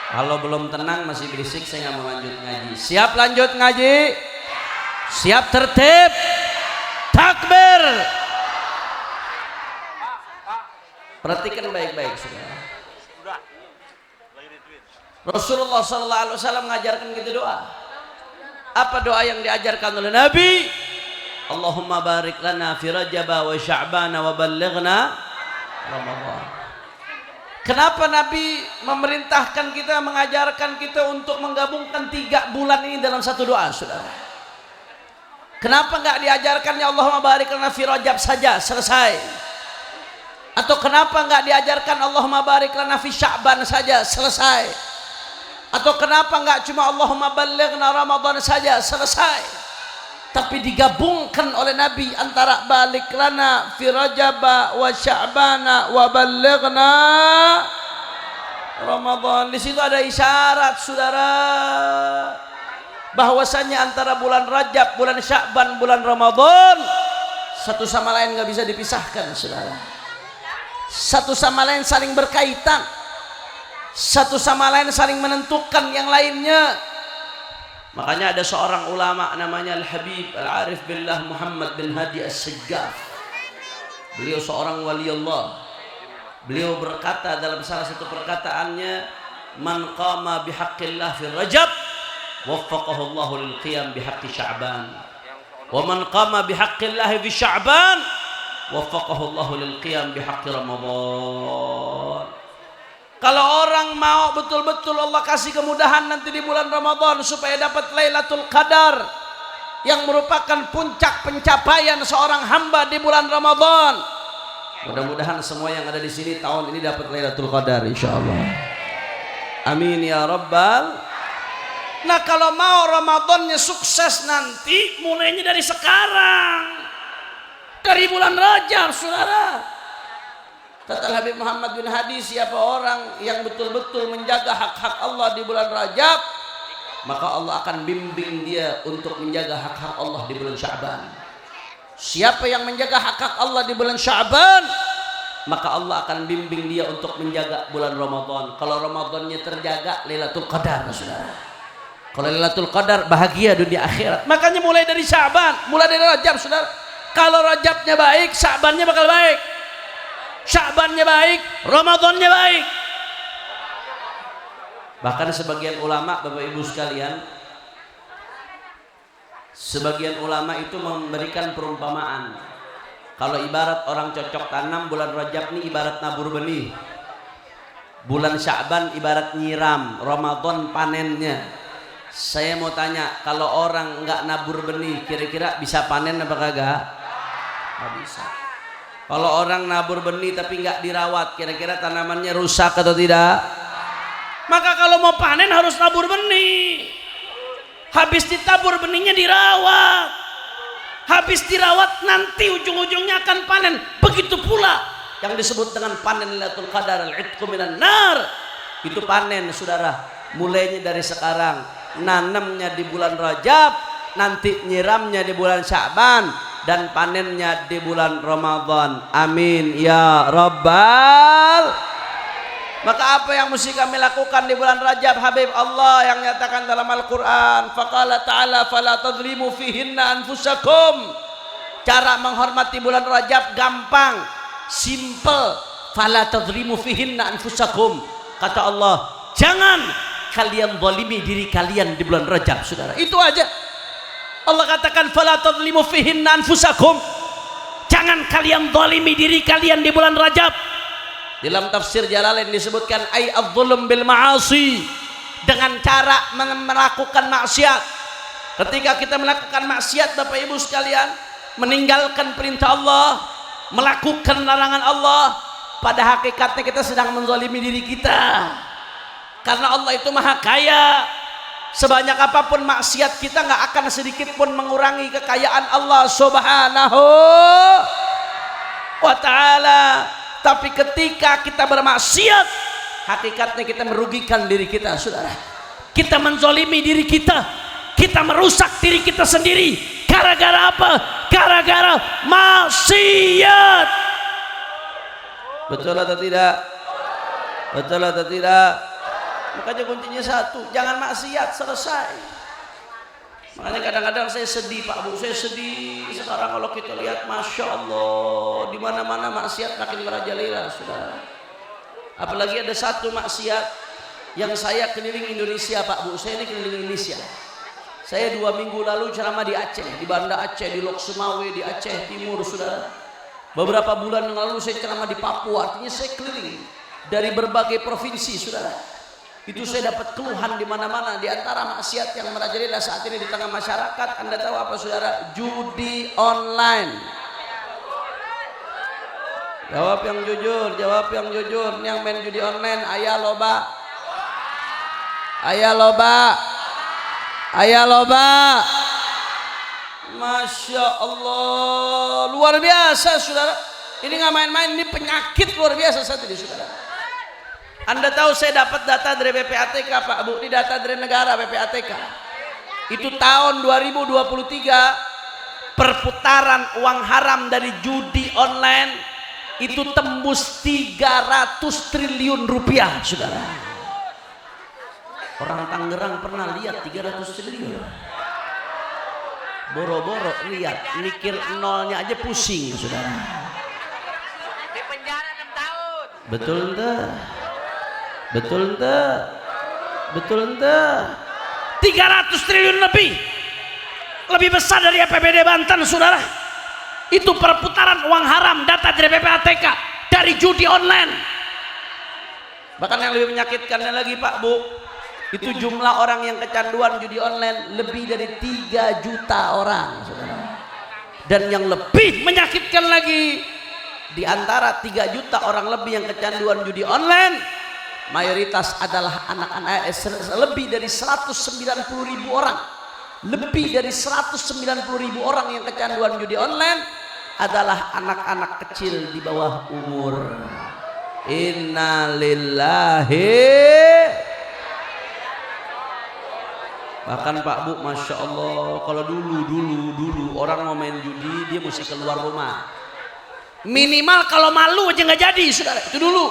D: Kalau belum tenang masih berisik, saya nggak mau lanjut ngaji. Siap lanjut ngaji? Siap tertib? Takbir. Perhatikan baik-baik, saudara. Rasulullah sallallahu alaihi wasallam mengajarkan kita doa. Apa doa yang diajarkan oleh Nabi? Allahumma barik lana fi Rajab wa Sya'ban wa ballighna Ramadan. Kenapa Nabi memerintahkan kita, mengajarkan kita untuk menggabungkan 3 bulan ini dalam satu doa, saudara? Kenapa enggak diajarkannya Allahumma barik lana fi Rajab saja selesai? Atau kenapa enggak diajarkan Allahumma barik lana fi Sya'ban saja selesai? Atau kenapa enggak cuma Allahumma ballighna Ramadan saja selesai? Tapi digabungkan oleh Nabi antara balik lana fi Rajab wa Sya'bana wa ballighna Ramadan. Di situ ada isyarat, saudara, bahwasanya antara bulan Rajab, bulan Sya'ban, bulan Ramadan satu sama lain nggak bisa dipisahkan, saudara. Satu sama lain saling berkaitan, satu sama lain saling menentukan yang lainnya. Makanya ada seorang ulama namanya Al-Habib Al-Arif Billah Muhammad bin Hadi As-Sajjaf. Beliau seorang wali Allah. Beliau berkata dalam salah satu perkataannya, man qama bihaqqillah fi Rajab waffaqahu Allah lil qiyam bihaqqi Sya'ban, wa man qama bihaqqillah fi Sya'ban waffaqahu Allah lil qiyam bihaqqi Ramadan. Kalau orang mau betul-betul Allah kasih kemudahan nanti di bulan Ramadan supaya dapat Lailatul Qadar yang merupakan puncak pencapaian seorang hamba di bulan Ramadan. Mudah-mudahan semua yang ada di sini tahun ini dapat Lailatul Qadar insyaallah. Amin ya rabbal. Nah, kalau mau Ramadannya sukses nanti mulainya dari sekarang. Dari bulan Rajab, saudara. Kata Habib Muhammad bin Hadi, siapa orang yang betul-betul menjaga hak-hak Allah di bulan Rajab, maka Allah akan bimbing dia untuk menjaga hak-hak Allah di bulan Sya'ban. Siapa yang menjaga hak-hak Allah di bulan Sya'ban, maka Allah akan bimbing dia untuk menjaga bulan Ramadan. Kalau Ramadannya terjaga, Lailatul Qadar, saudara. Kalau Lailatul Qadar, bahagia dunia akhirat. Makanya mulai dari Sya'ban, mulai dari Rajab, saudara. Kalau Rajabnya baik, Sya'bannya bakal baik. Sya'bannya baik, Ramadannya baik. Bahkan sebagian ulama, Bapak Ibu sekalian, Sebagian ulama itu memberikan perumpamaan. Kalau ibarat orang cocok tanam, bulan Rajab ini ibarat nabur benih, bulan Sya'ban ibarat nyiram, Ramadan panennya. Saya mau tanya, kalau orang nggak nabur benih, kira-kira bisa panen apa kagak? Nggak bisa. Kalau orang nabur benih tapi nggak dirawat, kira-kira tanamannya rusak atau tidak? Maka kalau mau panen harus nabur benih. Habis ditabur benihnya dirawat. Habis dirawat nanti ujung-ujungnya akan panen. Begitu pula yang disebut dengan panen Lailatul Qadar, al-'itqu minan nar. Itu panen, saudara. Mulainya dari sekarang. Nanamnya di bulan Rajab, nanti nyiramnya di bulan Sya'ban, dan panennya di bulan Ramadan. Amin ya rabbal. Maka apa yang mesti kami lakukan di bulan Rajab? Habib Allah yang nyatakan dalam Al-Quran, faqala ta'ala fala tadlimu fihinna anfusakum. Cara menghormati bulan Rajab gampang, simple. Fala tadlimu fihinna anfusakum. Kata Allah, jangan kalian zalimi diri kalian di bulan Rajab, saudara. Itu aja. Allah katakan fala tadlimu fihinna anfusakum. Jangan kalian zalimi diri kalian di bulan Rajab. Dalam tafsir Jalalain disebutkan ay adz-dzulm bil ma'asi, dengan cara melakukan maksiat. Ketika kita melakukan maksiat, Bapak Ibu sekalian, meninggalkan perintah Allah, melakukan larangan Allah, pada hakikatnya kita sedang menzalimi diri kita. Karena Allah itu maha kaya. Sebanyak apapun maksiat kita nggak akan sedikit pun mengurangi kekayaan Allah Subhanahu wa ta'ala. Tapi ketika kita bermaksiat, hakikatnya kita merugikan diri kita, saudara. Kita menzalimi diri kita, kita merusak diri kita sendiri. Gara-gara apa? Gara-gara maksiat. Betul atau tidak? Betul atau tidak? Makanya kuncinya satu, jangan maksiat, selesai. Makanya kadang-kadang saya sedih, Pak Bu, saya sedih sekarang kalau kita lihat, masya Allah, di mana-mana maksiat makin merajalela, saudara. Apalagi ada satu maksiat yang saya keliling Indonesia, Pak Bu, saya ini keliling Indonesia. Saya 2 minggu lalu ceramah di Aceh, di Banda Aceh, di Lok Sumawe, di Aceh Timur, saudara. Beberapa bulan yang lalu saya ceramah di Papua, artinya saya keliling dari berbagai provinsi, saudara. Itu saya dapat keluhan di mana-mana. Di antara maksiat yang merajalela saat ini di tengah masyarakat, Anda tahu apa, saudara? Judi online. Jawab yang jujur, jawab yang jujur. Ini yang main judi online, ayah loba. Ayah loba. Ayah loba. Masya Allah, luar biasa, saudara. Ini nggak main-main, ini penyakit luar biasa saat ini, saudara. Anda tahu saya dapat data dari PPATK, Pak Bu, ini data dari negara PPATK. Itu tahun 2023 perputaran uang haram dari judi online itu tembus 300 triliun rupiah, saudara. Orang Tangerang pernah lihat 300 triliun. Boro-boro lihat, mikir nolnya aja pusing, saudara.
E: Di penjara 6 tahun.
D: Betul enggak? Betul enggak? Betul enggak? 300 triliun lebih besar dari APBD Banten, saudara. Itu perputaran uang haram, data dari PPATK, dari judi online. Bahkan yang lebih menyakitkannya lagi, Pak Bu, itu jumlah orang yang kecanduan judi online lebih dari 3 juta orang, saudara. Dan yang lebih menyakitkan lagi, di antara 3 juta orang lebih yang kecanduan judi online, mayoritas adalah anak-anak, lebih dari 190.000 orang. Lebih dari 190.000 orang yang kecanduan judi online adalah anak-anak kecil di bawah umur. Innalillahi. Bahkan Pak Bu, masya Allah, kalau dulu orang mau main judi dia mesti keluar rumah. Minimal kalau malu aja nggak jadi, saudara. Itu dulu.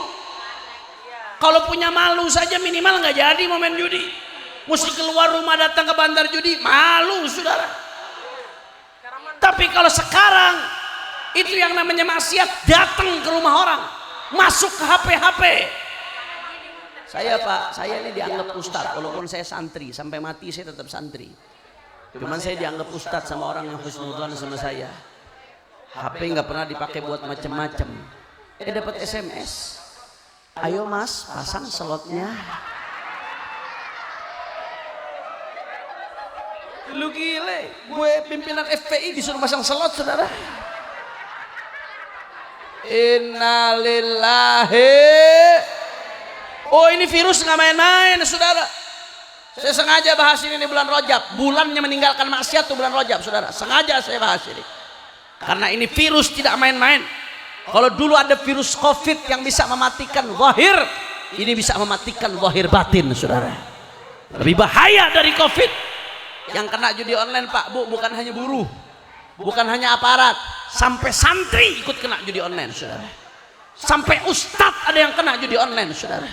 D: Kalau punya malu saja minimal nggak jadi mau main judi. Mesti keluar rumah datang ke bandar judi, malu, saudara. Tapi kalau sekarang itu yang namanya maksiat, datang ke rumah orang, masuk ke HP. Saya, Pak, saya ini dianggap ustadz walaupun saya santri, sampai mati saya tetap santri. Cuman saya dianggap ustadz sama orang yang husnudzon sama saya. HP nggak pernah dipakai buat macem-macem. Dapat SMS. Ayo mas, pasang slotnya. Lu gile, gue pimpinan FPI disuruh pasang slot, saudara. Innalillahi. Oh, ini virus nggak main-main, saudara. Saya sengaja bahas ini di bulan Rajab. Bulannya meninggalkan maksiat tuh bulan Rajab, saudara. Sengaja saya bahas ini. Karena ini virus tidak main-main. Kalau dulu ada virus COVID yang bisa mematikan zahir, ini bisa mematikan zahir batin, saudara. Lebih bahaya dari COVID. Yang kena judi online, Pak, Bu, bukan hanya buruh, bukan hanya aparat, sampai santri ikut kena judi online, saudara. Sampai ustadz ada yang kena judi online, saudara.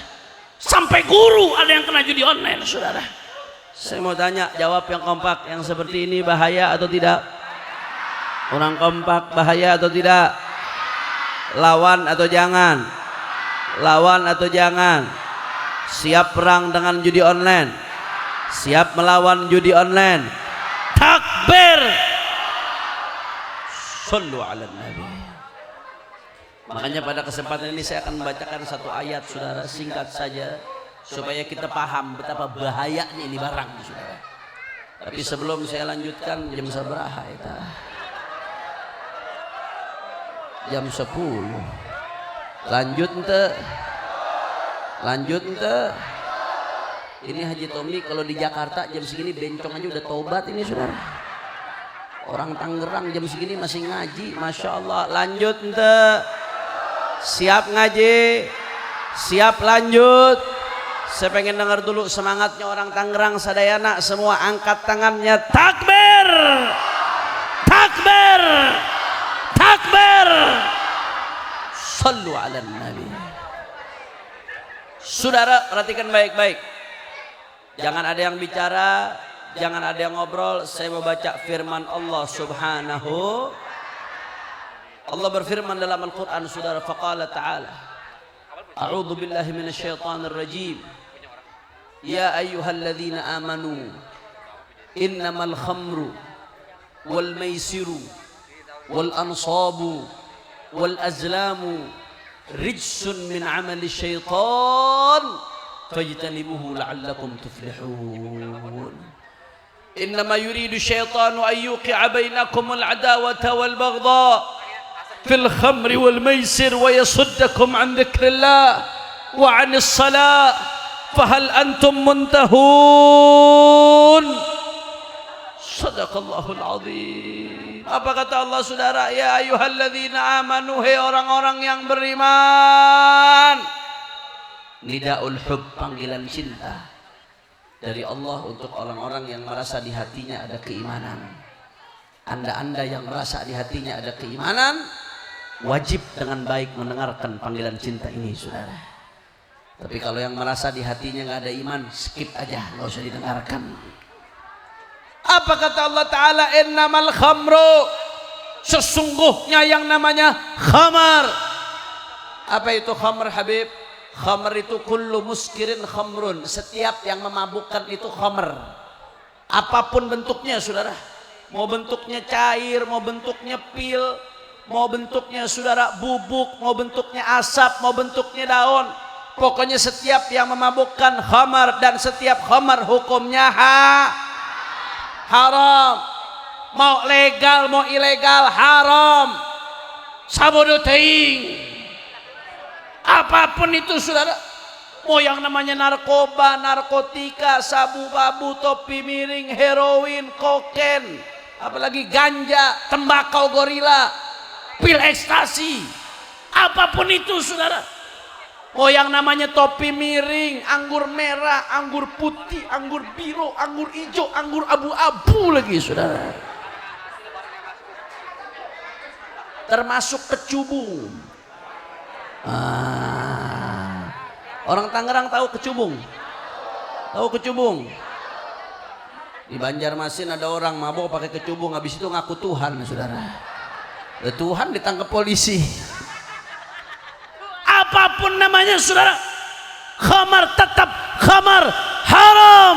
D: Sampai guru ada yang kena judi online, saudara. Saya mau tanya, jawab yang kompak, yang seperti ini bahaya atau tidak? Orang kompak bahaya atau tidak? Lawan atau jangan? Lawan atau jangan? Siap perang dengan judi online? Siap melawan judi online? Takbir! Sallu ala Nabi. Makanya pada kesempatan ini saya akan membacakan satu ayat, saudara, singkat saja supaya kita paham betapa bahayanya ini barang, saudara. Tapi sebelum saya lanjutkan, jam sabaraha eta? Jam 10. Lanjut ente? Lanjut ente? Ini Haji Tommy kalau di Jakarta jam segini bencong aja udah tobat ini, saudara. Orang Tangerang jam segini masih ngaji, masya Allah. Lanjut ente? Siap ngaji? Siap lanjut? Saya pengen dengar dulu semangatnya orang Tangerang sadayana. Semua angkat tangannya. Takbir! Takbir! Takbir! Sallu ala Nabi. Saudara, perhatikan baik-baik. Jangan ada yang bicara, jangan ada yang ngobrol. Saya mau baca firman Allah subhanahu. Allah berfirman dalam Al-Quran, saudara, faqala ta'ala, a'udhu billahi minasyaitanir rajim. Ya ayyuhalladzina amanu, innamal khamru wal maisiru wal ansabu wal azlamu rijsun min amali syaitan fajtanibuhu la'allakum tuflihun. Innama yuridu syaitanu an yuqi'a bainakum al-adawata wal baghdha fil khamri wal maisir wa yasuddakum an dzikrillah wa 'anis salah fahal antum muntahun. Sadaqallahul azim. Apa kata Allah, saudara? Ya ayyuhalladzina amanu, hai orang-orang yang beriman. Nidaul hub, panggilan cinta dari Allah untuk orang-orang yang merasa di hatinya ada keimanan. Anda yang merasa di hatinya ada keimanan, wajib dengan baik mendengarkan panggilan cinta ini, saudara. Tapi kalau yang merasa di hatinya nggak ada iman, skip aja, nggak usah didengarkan. Apa kata Allah Ta'ala? Innamal khamru, sesungguhnya yang namanya khamar. Apa itu khamr, Habib? Khamr itu kullu muskirin khamrun, setiap yang memabukkan itu khamr. Apapun bentuknya, saudara. Mau bentuknya cair, mau bentuknya pil, mau bentuknya, saudara, bubuk, mau bentuknya asap, mau bentuknya daun. Pokoknya setiap yang memabukkan khamar, dan setiap khamar hukumnya haram. Mau legal mau ilegal haram. Sabodo teuing. Apapun itu, saudara. Mau yang namanya narkoba, narkotika, sabu-babu, topi miring, heroin, kokain, apalagi ganja, tembakau gorila, pil ekstasi, apapun itu, saudara. Mau yang namanya topi miring, anggur merah, anggur putih, anggur biru, anggur hijau, anggur abu-abu lagi, saudara. Termasuk kecubung. Orang Tangerang tahu kecubung? Tahu kecubung? Di Banjarmasin ada orang mabok pakai kecubung, habis itu ngaku Tuhan, saudara. Tuhan ditangkap polisi. Apapun namanya, saudara, khamar tetap khamar, haram.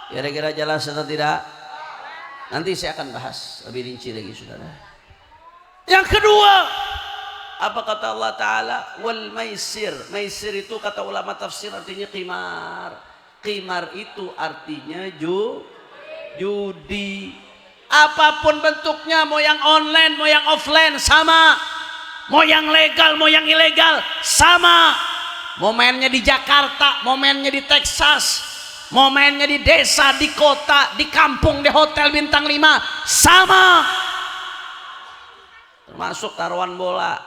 D: Kira-kira jelas atau tidak? Nanti saya akan bahas lebih rinci lagi saudara. Yang kedua, apa kata Allah Ta'ala? Wal maisir. Maisir itu kata ulama tafsir artinya qimar. Qimar itu artinya judi. Apapun bentuknya, mau yang online, mau yang offline, sama. Mau yang legal, mau yang ilegal, sama. Mau mainnya di Jakarta, mau mainnya di Texas, mau mainnya di desa, di kota, di kampung, di hotel bintang 5, sama. Termasuk taruhan bola.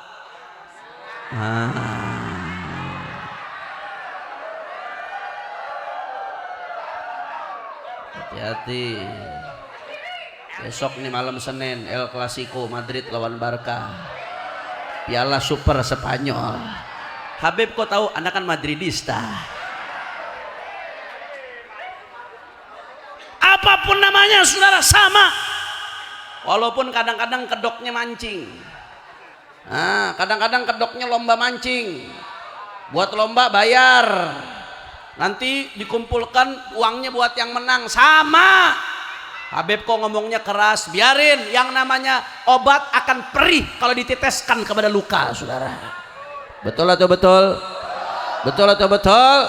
D: Hati-hati. Besok nih malam Senin El Clasico Madrid lawan Barca. Piala Super Spanyol. Habib kok tahu Anda kan Madridista. Apapun namanya saudara sama. Walaupun kadang-kadang kedoknya mancing. Kadang-kadang kedoknya lomba mancing. Buat lomba bayar. Nanti dikumpulkan uangnya buat yang menang, sama. Habib kok ngomongnya keras, biarin. Yang namanya obat akan perih kalau diteteskan kepada luka, saudara. Betul atau betul? Betul atau betul?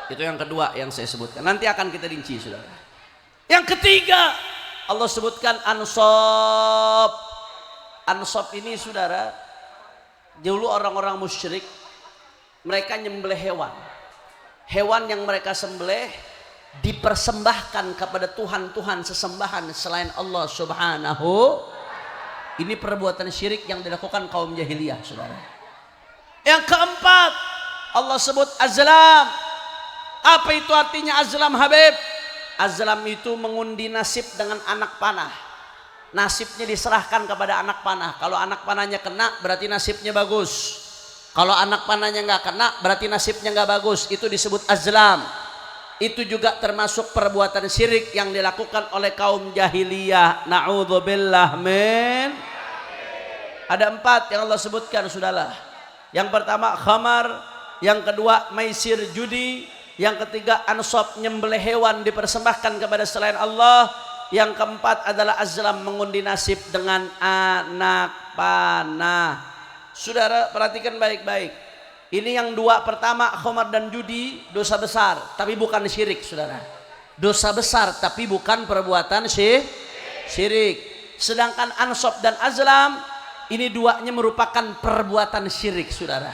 D: Itu yang kedua yang saya sebutkan. Nanti akan kita rinci, saudara. Yang ketiga, Allah sebutkan ansab. Ansab ini, saudara, dulu orang-orang musyrik mereka nyembelih hewan. Hewan yang mereka sembelih dipersembahkan kepada Tuhan-Tuhan sesembahan selain Allah Subhanahu. Ini perbuatan syirik yang dilakukan kaum jahiliyah, saudara. Yang keempat, Allah sebut azlam. Apa itu artinya azlam, Habib? Azlam itu mengundi nasib dengan anak panah. Nasibnya diserahkan kepada anak panah. Kalau anak panahnya kena, berarti nasibnya bagus. Kalau anak panahnya nggak kena, berarti nasibnya nggak bagus. Itu disebut azlam. Itu juga termasuk perbuatan syirik yang dilakukan oleh kaum jahiliyah. Na'udzubillah min. Ada 4 yang Allah sebutkan, saudara. Yang pertama khamar, yang kedua maisir judi, yang ketiga ansab nyembelih hewan dipersembahkan kepada selain Allah, yang keempat adalah azlam mengundi nasib dengan anak panah. Saudara perhatikan baik-baik. Ini yang 2 pertama, khamar dan judi, dosa besar tapi bukan syirik, saudara. Dosa besar tapi bukan perbuatan syirik. Sedangkan ansab dan azlam ini duanya merupakan perbuatan syirik, saudara.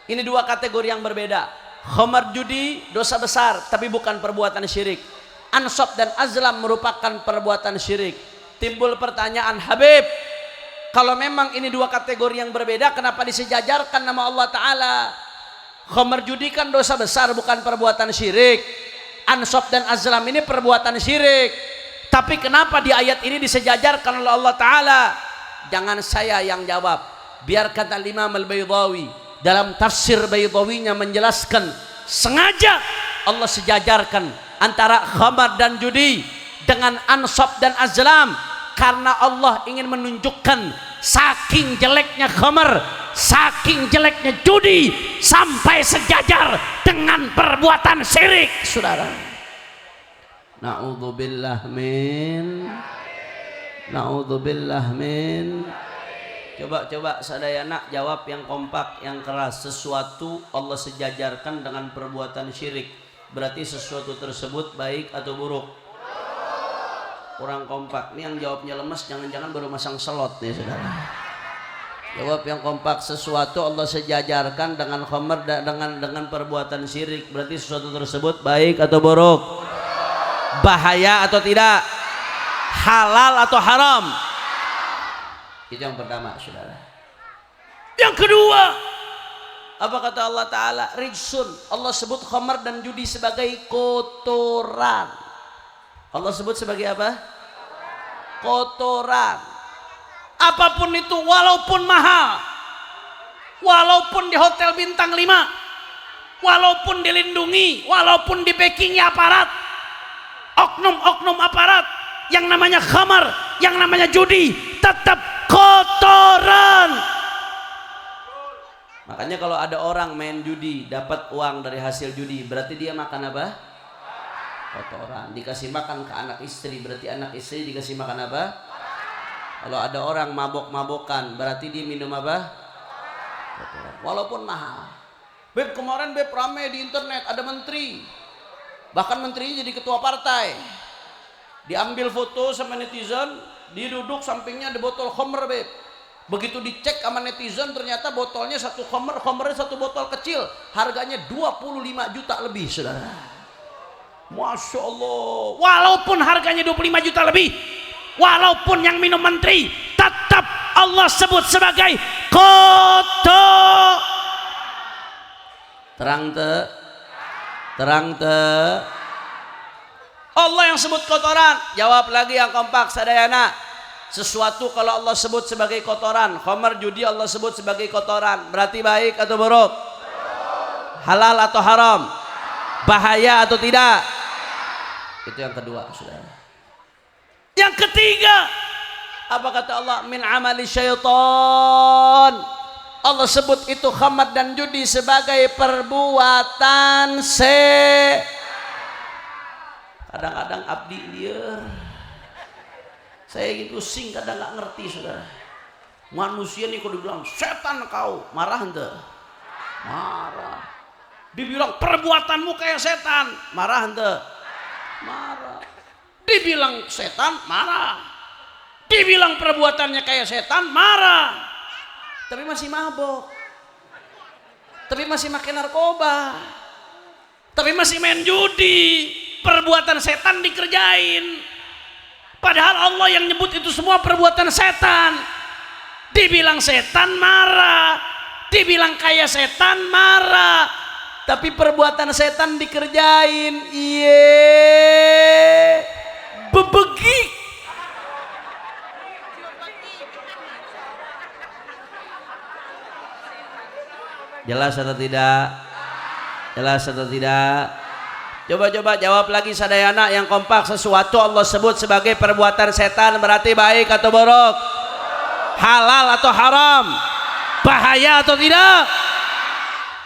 D: Ini 2 kategori yang berbeda. Khamar judi dosa besar tapi bukan perbuatan syirik. Ansab dan azlam merupakan perbuatan syirik. Timbul pertanyaan, Habib, kalau memang ini 2 kategori yang berbeda, kenapa disejajarkan nama Allah Ta'ala? Khamar judi kan dosa besar bukan perbuatan syirik. Ansab dan azlam ini perbuatan syirik. Tapi kenapa di ayat ini disejajarkan oleh Allah Ta'ala? Jangan saya yang jawab, biar kata Imam Al-Baydawi dalam tafsir Baydawinya menjelaskan, sengaja Allah sejajarkan antara khamar dan judi dengan ansab dan azlam karena Allah ingin menunjukkan saking jeleknya khamar, saking jeleknya judi sampai sejajar dengan perbuatan syirik, saudara. Na'udzubillah min. Na'udzubillah min. Coba sadayana jawab yang kompak, yang keras. Sesuatu Allah sejajarkan dengan perbuatan syirik, berarti sesuatu tersebut baik atau buruk? Kurang kompak. Ini yang jawabnya lemes, jangan-jangan baru masang selot nih, saudara. Jawab yang kompak. Sesuatu Allah sejajarkan dengan khamar, dengan perbuatan syirik, berarti sesuatu tersebut baik atau buruk? Bahaya atau tidak? Halal atau haram? Itu yang pertama, saudara. Yang kedua, apa kata Allah Ta'ala? Rijsun. Allah sebut khamar dan judi sebagai kotoran. Allah sebut sebagai apa? Kotoran. Apapun itu, walaupun mahal, walaupun di hotel bintang 5, walaupun dilindungi, walaupun di backingi aparat, oknum-oknum aparat, yang namanya khamar, yang namanya judi tetap kotoran. Makanya kalau ada orang main judi dapat uang dari hasil judi, berarti dia makan apa? kotoran. Dikasih makan ke anak istri, berarti anak istri dikasih makan apa? Kalau ada orang mabok-mabokan, berarti dia minum apa? Kotoran. Walaupun mahal. Beb, kemarin Beb rame di internet, ada menteri, bahkan menterinya jadi ketua partai, diambil foto sama netizen, dia duduk sampingnya ada botol khamr Beb. Begitu dicek sama netizen, ternyata botolnya satu khamrnya satu botol kecil, harganya 25 juta lebih, saudara. Masya Allah. Walaupun harganya 25 juta lebih, walaupun yang minum menteri, tetap Allah sebut sebagai kotor. Terang te Allah yang sebut kotoran. Jawab lagi yang kompak sadayana. Sesuatu kalau Allah sebut sebagai kotoran, khamar, judi Allah sebut sebagai kotoran, berarti baik atau buruk? Halal atau haram? Bahaya atau tidak? Itu yang kedua, saudara. Yang ketiga, apa kata Allah? Min amali syaitan. Allah sebut itu khamar dan judi sebagai perbuatan kadang-kadang abdi liar. Saya gitu pusing, kadang nggak ngerti, saudara. Manusia nih kalau dibilang setan kau, marah ente? Marah. Dibilang perbuatanmu kayak setan, marah ente? Marah. Dibilang setan, marah. Dibilang perbuatannya kayak setan, marah. Tapi masih mabok. Tapi masih makan narkoba. Tapi masih main judi. Perbuatan setan dikerjain. Padahal Allah yang nyebut itu semua perbuatan setan. Dibilang setan marah, dibilang kayak setan marah, tapi perbuatan setan dikerjain. Iye, bebegik. Jelas atau tidak? Jelas atau tidak? Coba jawab lagi sadayana yang kompak. Sesuatu Allah sebut sebagai perbuatan setan, berarti baik atau buruk? Halal atau haram? Bahaya atau tidak?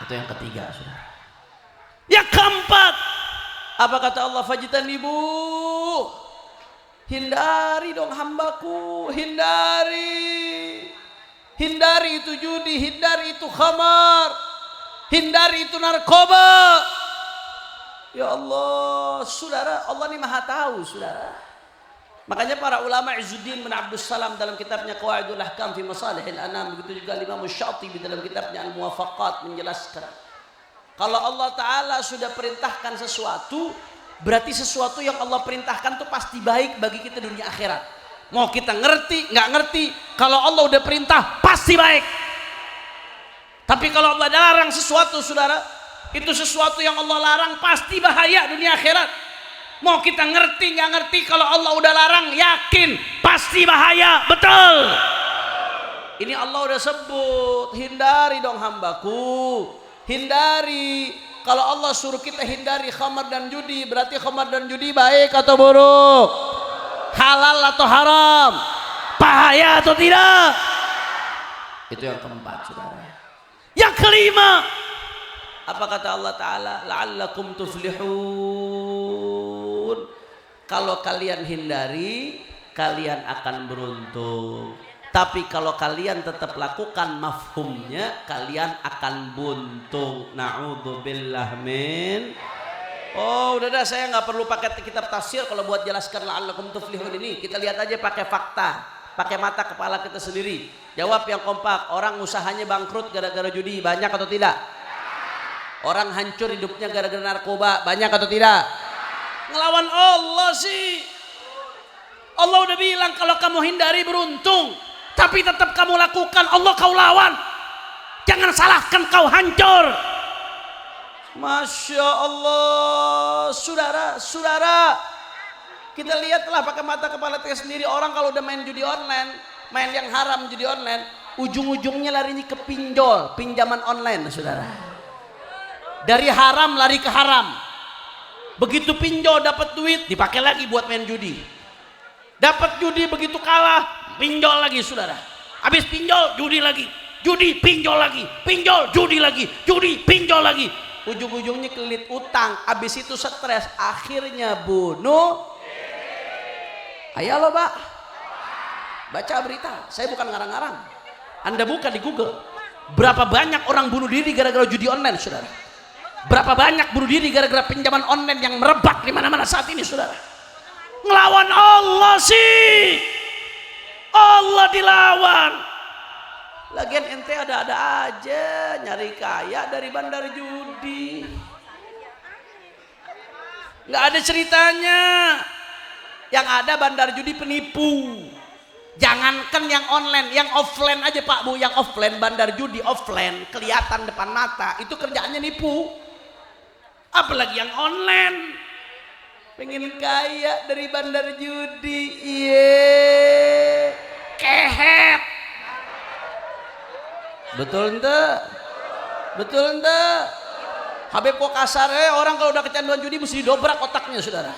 D: Itu yang ketiga, saudara. Yang keempat, apa kata Allah? Fajtanibu, hindari dong hambaku, hindari. Hindari itu judi, hindari itu khamar, hindari itu narkoba. Ya Allah, saudara, Allah ini maha tahu, saudara. Makanya para ulama Izzuddin bin Abdus Salam dalam kitabnya Qawaidul Ahkam fi Masalihil Anam, begitu juga Imam Syatibi dalam kitabnya Al-Muwafaqat menjelaskan, kalau Allah Ta'ala sudah perintahkan sesuatu, berarti sesuatu yang Allah perintahkan itu pasti baik bagi kita dunia akhirat. Mau kita ngerti, nggak ngerti, kalau Allah udah perintah pasti baik. Tapi kalau Allah larang sesuatu, saudara, itu sesuatu yang Allah larang pasti bahaya dunia akhirat. Mau kita ngerti nggak ngerti, kalau Allah udah larang yakin pasti bahaya, betul. Ini Allah udah sebut, hindari dong hambaku, hindari. Kalau Allah suruh kita hindari khamar dan judi, berarti khamar dan judi baik atau buruk? Halal atau haram? Bahaya atau tidak? Itu yang keempat, saudara. Yang kelima, apa kata Allah Ta'ala? La'allakum tuflihun. Kalau kalian hindari, kalian akan beruntung. Tapi kalau kalian tetap lakukan mafhumnya, kalian akan buntung. Na'udzubillah min. Oh udah dah, saya nggak perlu pakai kitab tafsir kalau buat jelaskan la'allakum tuflihun ini. Kita lihat aja pakai fakta, pakai mata kepala kita sendiri. Jawab yang kompak. Orang usahanya bangkrut gara-gara judi, banyak atau tidak? Orang hancur hidupnya gara-gara narkoba, banyak atau tidak? Ngelawan Allah sih. Allah udah bilang kalau kamu hindari beruntung, tapi tetap kamu lakukan, Allah kau lawan. Jangan salahkan, kau hancur. Masya Allah, saudara, kita lihatlah pakai mata kepala kita sendiri. Orang kalau udah main judi online, main yang haram judi online, ujung-ujungnya larinya ke pinjol, pinjaman online, saudara. Dari haram lari ke haram. Begitu pinjol dapat duit, dipakai lagi buat main judi. Dapat judi, begitu kalah, pinjol lagi, saudara. Habis pinjol, judi lagi, judi, pinjol lagi, pinjol, judi lagi, judi, pinjol lagi. ujung-ujungnya kelilit utang, habis itu stres, akhirnya bunuh. Ayo lo Pak, baca berita, saya bukan ngarang-ngarang, Anda buka di Google, berapa banyak orang bunuh diri gara-gara judi online, saudara. Berapa banyak bunuh diri gara-gara pinjaman online yang merebak di mana-mana saat ini, saudara. Ngelawan Allah sih, Allah dilawan. Lagian ente ada-ada aja nyari kaya dari bandar judi, nggak ada ceritanya. Yang ada bandar judi penipu. Jangankan yang online, yang offline aja Pak Bu, yang offline bandar judi offline kelihatan depan mata itu kerjaannya nipu. Apalagi yang online, pengen kaya dari bandar judi, kehet. Betul ente? Betul ente? Habib kok kasar orang kalau udah kecanduan judi mesti didobrak otaknya, saudara.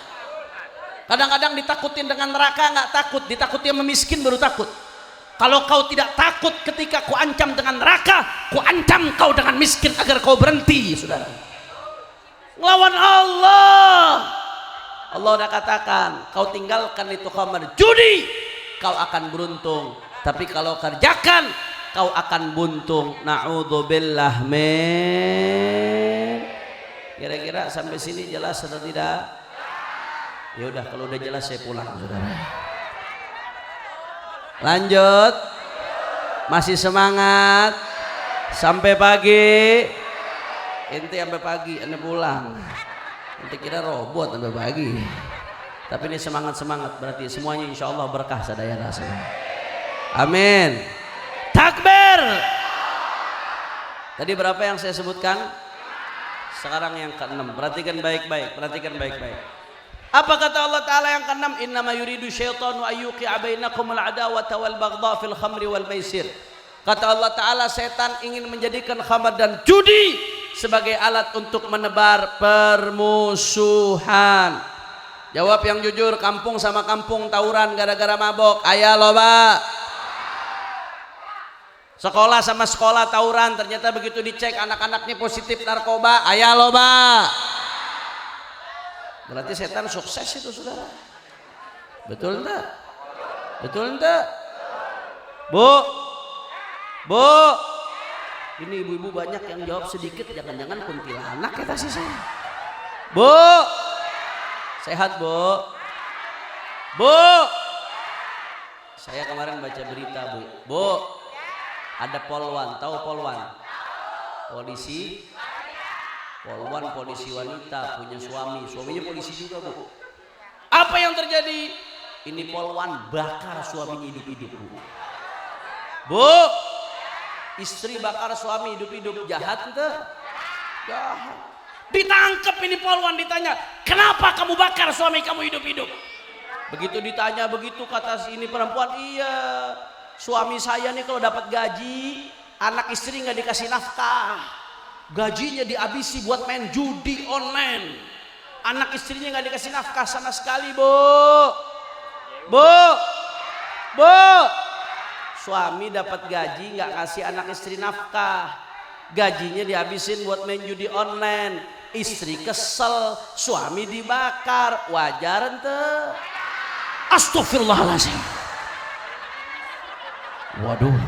D: Kadang-kadang ditakutin dengan neraka nggak takut, ditakuti yang memiskin baru takut. Kalau kau tidak takut ketika ku ancam dengan neraka, ku ancam kau dengan miskin agar kau berhenti, saudara. Ngelawan Allah. Allah udah katakan, kau tinggalkan itu khamar judi, kau akan beruntung. Tapi kalau kerjakan, kau akan buntung. Na'udzubillah min. Kira-kira sampai sini jelas atau tidak? Ya udah, kalau udah jelas saya pulang, saudara. Lanjut. Masih semangat sampai pagi. Ente sampai pagi, Anda pulang. Ente kira robot sampai pagi. Tapi ini semangat-semangat, berarti semuanya insya Allah berkah sadaya rasa. Amin. Takbir. Tadi berapa yang saya sebutkan? Sekarang yang ke-6. Perhatikan baik-baik, perhatikan baik-baik. Apa kata Allah Ta'ala yang ke-6? Innama yuridu syaitanu ayyuqi'a bainakumul adawata wal baghdha fil khamri wal maisir. Kata Allah Ta'ala, setan ingin menjadikan khamar dan judi sebagai alat untuk menebar permusuhan. Jawab yang jujur, kampung sama kampung tawuran gara-gara mabok. Ayah loba. Sekolah sama sekolah tawuran, ternyata begitu dicek anak-anaknya positif narkoba. Ayah loba. Berarti setan sukses itu, saudara. Betul enggak? Betul enggak? Bu, bu, ini ibu-ibu banyak yang jawab sedikit, jangan-jangan kuntilanak kata sih saya. Bu, sehat bu? Bu, saya kemarin baca berita bu. Bu, ada polwan, tahu polwan? Polisi. Polwan polisi wanita punya suami, suaminya polisi juga bu. Apa yang terjadi? Ini polwan bakar suaminya hidup-hidup bu. Bu, istri bakar suami hidup-hidup, jahat ente? Jahat. Ditangkap ini polwan, ditanya, kenapa kamu bakar suami kamu hidup-hidup? Begitu ditanya begitu kata si ini perempuan, iya suami saya nih kalau dapat gaji, anak istri nggak dikasih nafkah. Gajinya dihabisi buat main judi online. Anak istrinya nggak dikasih nafkah sama sekali, bu. Bu, bu. Suami dapat gaji nggak kasih anak istri nafkah. Gajinya dihabisin buat main judi online. Istri kesel, suami dibakar. Wajar ente? Astagfirullahaladzim. Waduh.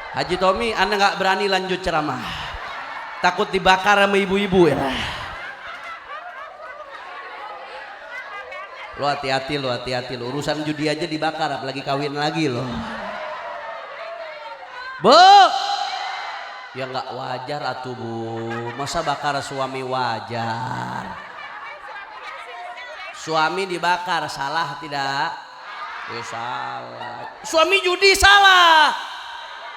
D: Haji Tommy, Anda nggak berani lanjut ceramah, takut dibakar sama ibu-ibu ya. Lo hati-hati lo, hati-hati lo. Urusan judi aja dibakar, apalagi kawin lagi lo. Bu, ya nggak wajar atuh bu. Masa bakar suami wajar? Suami dibakar salah tidak? Ya salah. Suami judi salah.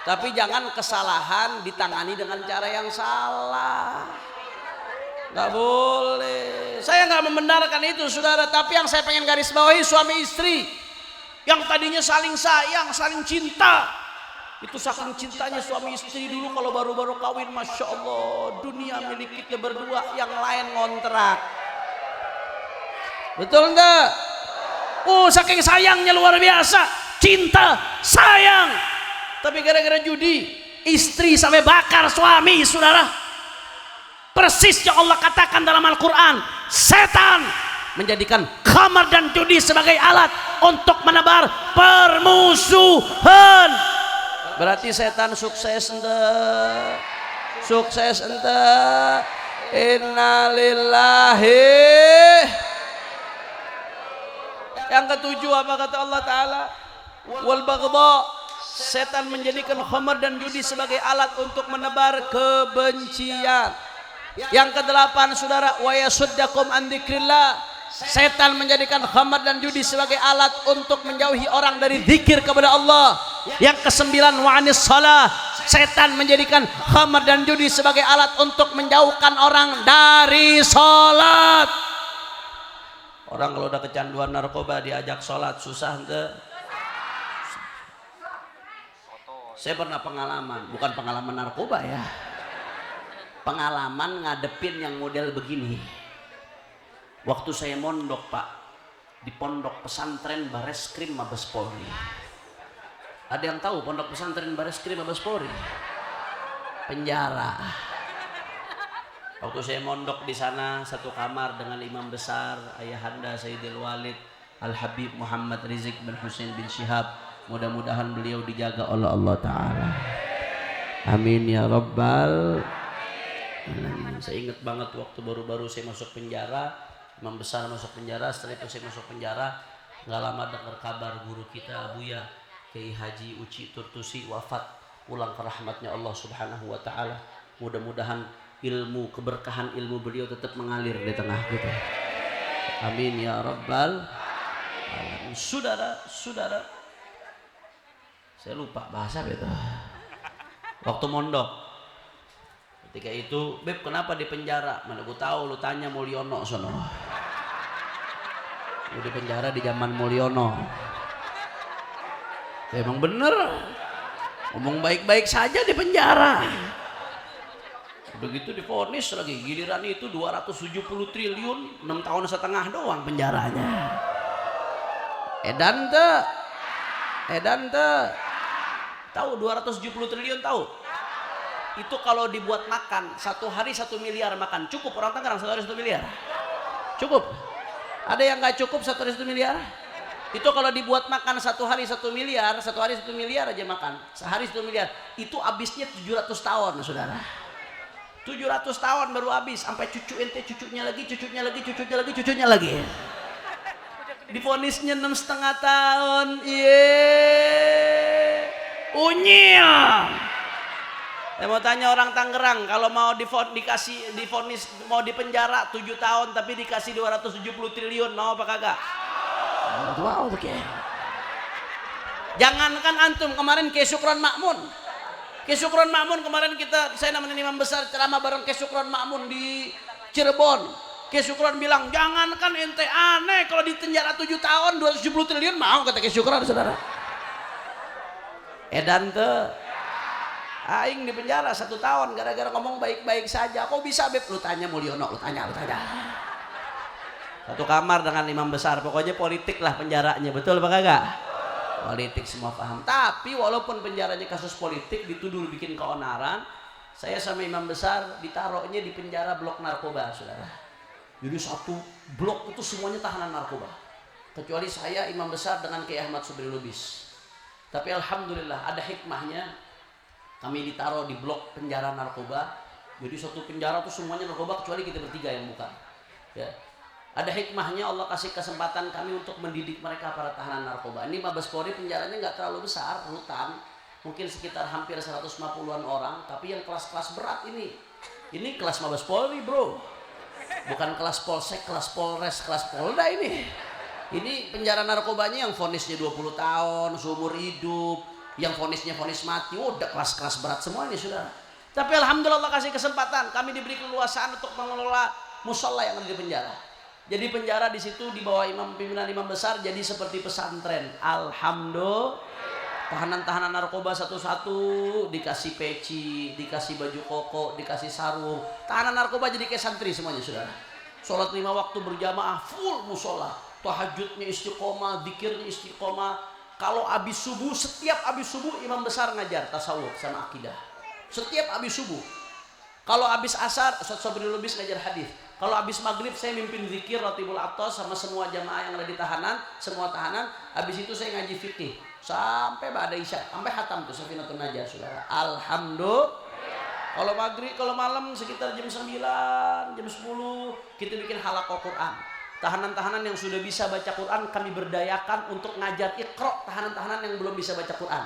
D: Tapi jangan kesalahan ditangani dengan cara yang salah. Gak boleh. Saya gak membenarkan itu saudara. Tapi yang saya pengen garis bawahi, suami istri yang tadinya saling sayang, saling cinta, itu saking cintanya suami istri dulu kalau baru-baru kawin, Masya Allah, dunia milik kita berdua, yang lain ngontrak. Betul enggak? Saking sayangnya luar biasa, cinta, sayang. Tapi gara-gara judi istri sampai bakar suami, saudara. Persis yang Allah katakan dalam Al-Quran, setan menjadikan khamar dan judi sebagai alat untuk menebar permusuhan. Berarti setan sukses ente, sukses ente. Innalillahi. Yang ketujuh apa kata Allah Ta'ala? Wal baghdha, setan menjadikan khamar dan judi sebagai alat untuk menebar kebencian. Yang kedelapan, saudara, wa yasuddakum an dzikrillah, setan menjadikan khamar dan judi sebagai alat untuk menjauhi orang dari zikir kepada Allah. Yang kesembilan, wa anis shalah, setan menjadikan khamar dan judi sebagai alat untuk menjauhkan orang dari salat. Orang kalau udah kecanduan narkoba diajak sholat susah ente. Saya pernah pengalaman, bukan pengalaman narkoba ya, pengalaman ngadepin yang model begini. Waktu saya mondok Pak, di pondok pesantren Bareskrim Mabes Polri. Ada yang tahu pondok pesantren Bareskrim Mabes Polri? Penjara. Waktu saya mondok di sana satu kamar dengan imam besar Ayahanda Sayyidil Walid Al Habib Muhammad Rizik bin Hussein bin Syihab. Mudah-mudahan beliau dijaga oleh Allah Ta'ala. Amin ya Rabbal Alamin. Saya ingat banget waktu baru-baru saya masuk penjara, imam besar masuk penjara. Setelah itu saya masuk penjara, nggak lama dengar kabar guru kita Buya Kiai Haji Uci Turtusi wafat, pulang ke rahmatnya Allah Subhanahu Wa Ta'ala. Mudah-mudahan ilmu, keberkahan ilmu beliau tetap mengalir di tengah kita. Amin ya Rabbal Alamin. Saudara, saya lupa bahasa itu. Waktu mondok, ketika itu, Beb kenapa di penjara? Mana gue tahu, lu tanya Mulyono sono. Lu di penjara di zaman Mulyono. Ya, emang bener, ngomong baik-baik saja di penjara. Begitu divonis lagi, giliran itu 270 triliun, 6 tahun setengah doang penjaranya. Edan te tahu 270 triliun tahu? Itu kalau dibuat makan satu hari 1 miliar makan, cukup orang Tangerang 1 hari 1 miliar? Cukup? Ada yang nggak cukup 1 hari 1 miliar? Itu kalau dibuat makan satu hari 1 miliar, 1 hari 1 miliar aja makan, sehari 1 miliar, itu habisnya 700 tahun saudara. 700 tahun baru habis, sampai cucu ente, cucunya lagi, cucunya lagi, cucunya lagi, cucunya lagi. Divonisnya 6,5 tahun. Unyil. Saya mau tanya orang Tangerang, kalau mau divonis mau dipenjara 7 tahun tapi dikasih 270 triliun, mau apa kagak? Wow, oke. Jangankan antum, kemarin Kiai Syukron Makmun. Kiai Syukron Makmun kemarin saya namanya imam besar ceramah bareng Kiai Syukron Makmun di Cirebon. Kiai Syukron bilang, jangankan ente aneh kalau di penjara 7 tahun 270 triliun mau, kata Kiai Syukron saudara. Edan te aing di penjara 1 tahun gara-gara ngomong baik-baik saja. Kok bisa Beb? Lu tanya Mulyono, lu tanya. Satu kamar dengan imam besar, pokoknya politik lah penjaranya, betul apa kagak? Politik semua paham. Tapi walaupun penjaranya kasus politik, dituduh bikin keonaran, saya sama imam besar ditaruhnya di penjara blok narkoba saudara. Jadi satu blok itu semuanya tahanan narkoba, kecuali saya imam besar dengan Kiai Ahmad Subri Lubis. Tapi alhamdulillah ada hikmahnya, kami ditaruh di blok penjara narkoba. Jadi satu penjara itu semuanya narkoba kecuali kita bertiga yang bukan ya. Ada hikmahnya, Allah kasih kesempatan kami untuk mendidik mereka para tahanan narkoba. Ini Mabes Polri penjaranya nggak terlalu besar, rutan, mungkin sekitar hampir 150-an orang, tapi yang kelas-kelas berat ini kelas Mabes Polri bro, bukan kelas Polsek, kelas Polres, kelas Polda ini. Ini penjara narkobanya yang vonisnya 20 tahun, seumur hidup, yang vonisnya vonis mati, udah kelas-kelas berat semua ini sudah. Tapi alhamdulillah Allah kasih kesempatan, kami diberi keleluasaan untuk mengelola musola yang ada di penjara. Jadi penjara di situ di bawah pimpinan imam besar jadi seperti pesantren. Alhamdulillah. Tahanan-tahanan narkoba satu-satu dikasih peci, dikasih baju koko, dikasih sarung. Tahanan narkoba jadi kayak santri semuanya saudara. Sholat 5 waktu berjamaah full musola. Tahajudnya istiqomah, zikirnya istiqomah. Kalau habis subuh, setiap habis subuh imam besar ngajar tasawuf sama akidah. Setiap habis subuh. Kalau habis asar, Ustaz Sobri Lubis ngajar hadis. Kalau habis maghrib saya mimpin zikir Ratibul Atos sama semua jamaah yang ada di tahanan, semua tahanan. Habis itu saya ngaji fikih sampai ba'da isya, sampai hatam tuh Safinatun Najah, saudara. Alhamdulillah. Kalau maghrib, kalau malam sekitar jam 9, jam 10 kita bikin halaqah Quran. Tahanan-tahanan yang sudah bisa baca Quran kami berdayakan untuk ngajar Iqra tahanan-tahanan yang belum bisa baca Quran.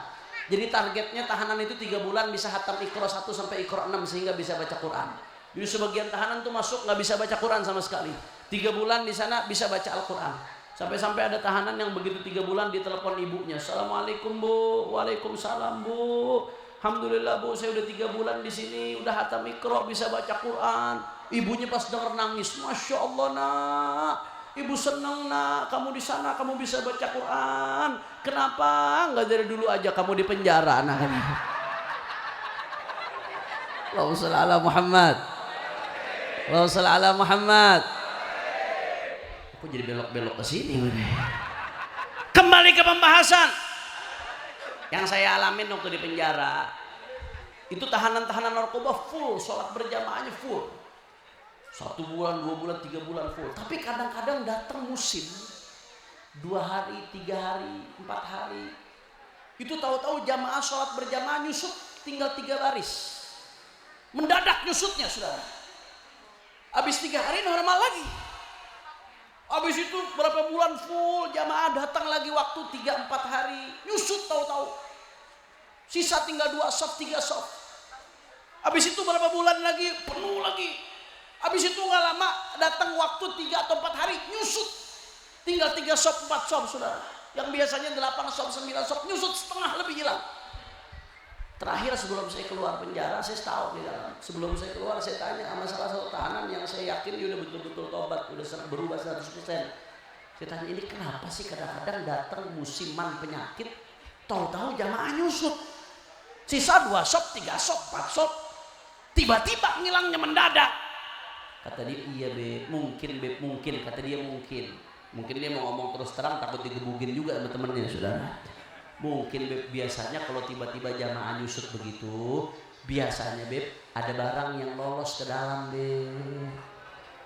D: Jadi targetnya tahanan itu 3 bulan bisa hatam Iqra 1 sampai Iqra 6 sehingga bisa baca Quran. Jadi sebagian tahanan tuh masuk nggak bisa baca Quran sama sekali. 3 bulan di sana bisa baca Al-Quran. Sampai-sampai ada tahanan yang begitu 3 bulan ditelepon ibunya. Assalamualaikum Bu, waalaikumsalam Bu. Alhamdulillah Bu, saya udah 3 bulan di sini, udah hatam Iqra, bisa baca Quran. Ibunya pas denger nangis, Masya Allah nak, ibu seneng nak, kamu di sana, kamu bisa baca Quran. Kenapa nggak dari dulu aja kamu di penjara anak ini? Allahumma shalli ala Muhammad. Allahumma shalli ala Muhammad. Aku jadi belok-belok ke sini. Kembali ke pembahasan yang saya alamin waktu di penjara. Itu tahanan-tahanan narkoba full, sholat berjamaahnya full. 1 bulan, 2 bulan, 3 bulan full. Tapi kadang-kadang datang musim 2 hari, 3 hari, 4 hari. Itu tahu-tahu jamaah sholat berjamaah nyusut tinggal 3 baris. Mendadak nyusutnya saudara. Habis 3 hari normal lagi. Habis itu berapa bulan full jamaah datang lagi waktu 3-4 hari nyusut tahu-tahu. Sisa tinggal 2 saf, 3 saf. Habis itu berapa bulan lagi penuh lagi. Habis itu nggak lama datang waktu 3 atau 4 hari nyusut. Tinggal 3 saf, 4 saf saudara. Yang biasanya 8 saf, 9 saf nyusut setengah lebih hilang. Terakhir sebelum saya keluar penjara, saya tahu di dalam. Sebelum saya keluar saya tanya sama salah satu tahanan yang saya yakin dia udah betul-betul tobat, udah berubah 100%. Saya tanya, ini kenapa sih kadang-kadang datang musiman penyakit, tahu-tahu jamaah nyusut. Sisa 2 sop, 3 sop, 4 sop, tiba-tiba ngilangnya mendadak. Kata dia, iya Beb, mungkin Beb, mungkin. Kata dia mungkin. Mungkin dia mau ngomong terus terang takut digebugin juga sama temennya saudara. Mungkin Beb, biasanya kalau tiba-tiba jamaah nyusut begitu, biasanya Beb ada barang yang lolos ke dalam Beb.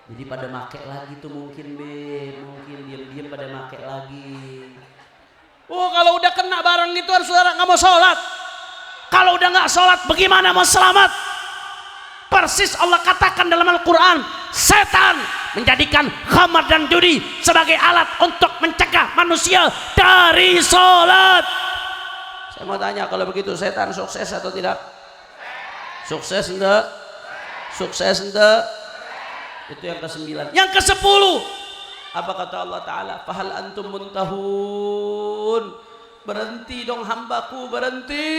D: Jadi pada make lagi tuh mungkin Beb, mungkin diam-diam pada make lagi. Oh kalau udah kena barang gitu harus saudara nggak mau sholat. Kalau udah nggak sholat bagaimana mau selamat? Persis Allah katakan dalam Al-Quran, setan menjadikan khamar dan judi sebagai alat untuk mencegah manusia dari sholat. Saya mau tanya, kalau begitu setan sukses atau tidak? Sukses enggak? Sukses enggak? Itu yang ke-9. Yang ke-10, apa kata Allah Ta'ala? Fahal antum muntahun. Berhenti dong hambaku, berhenti.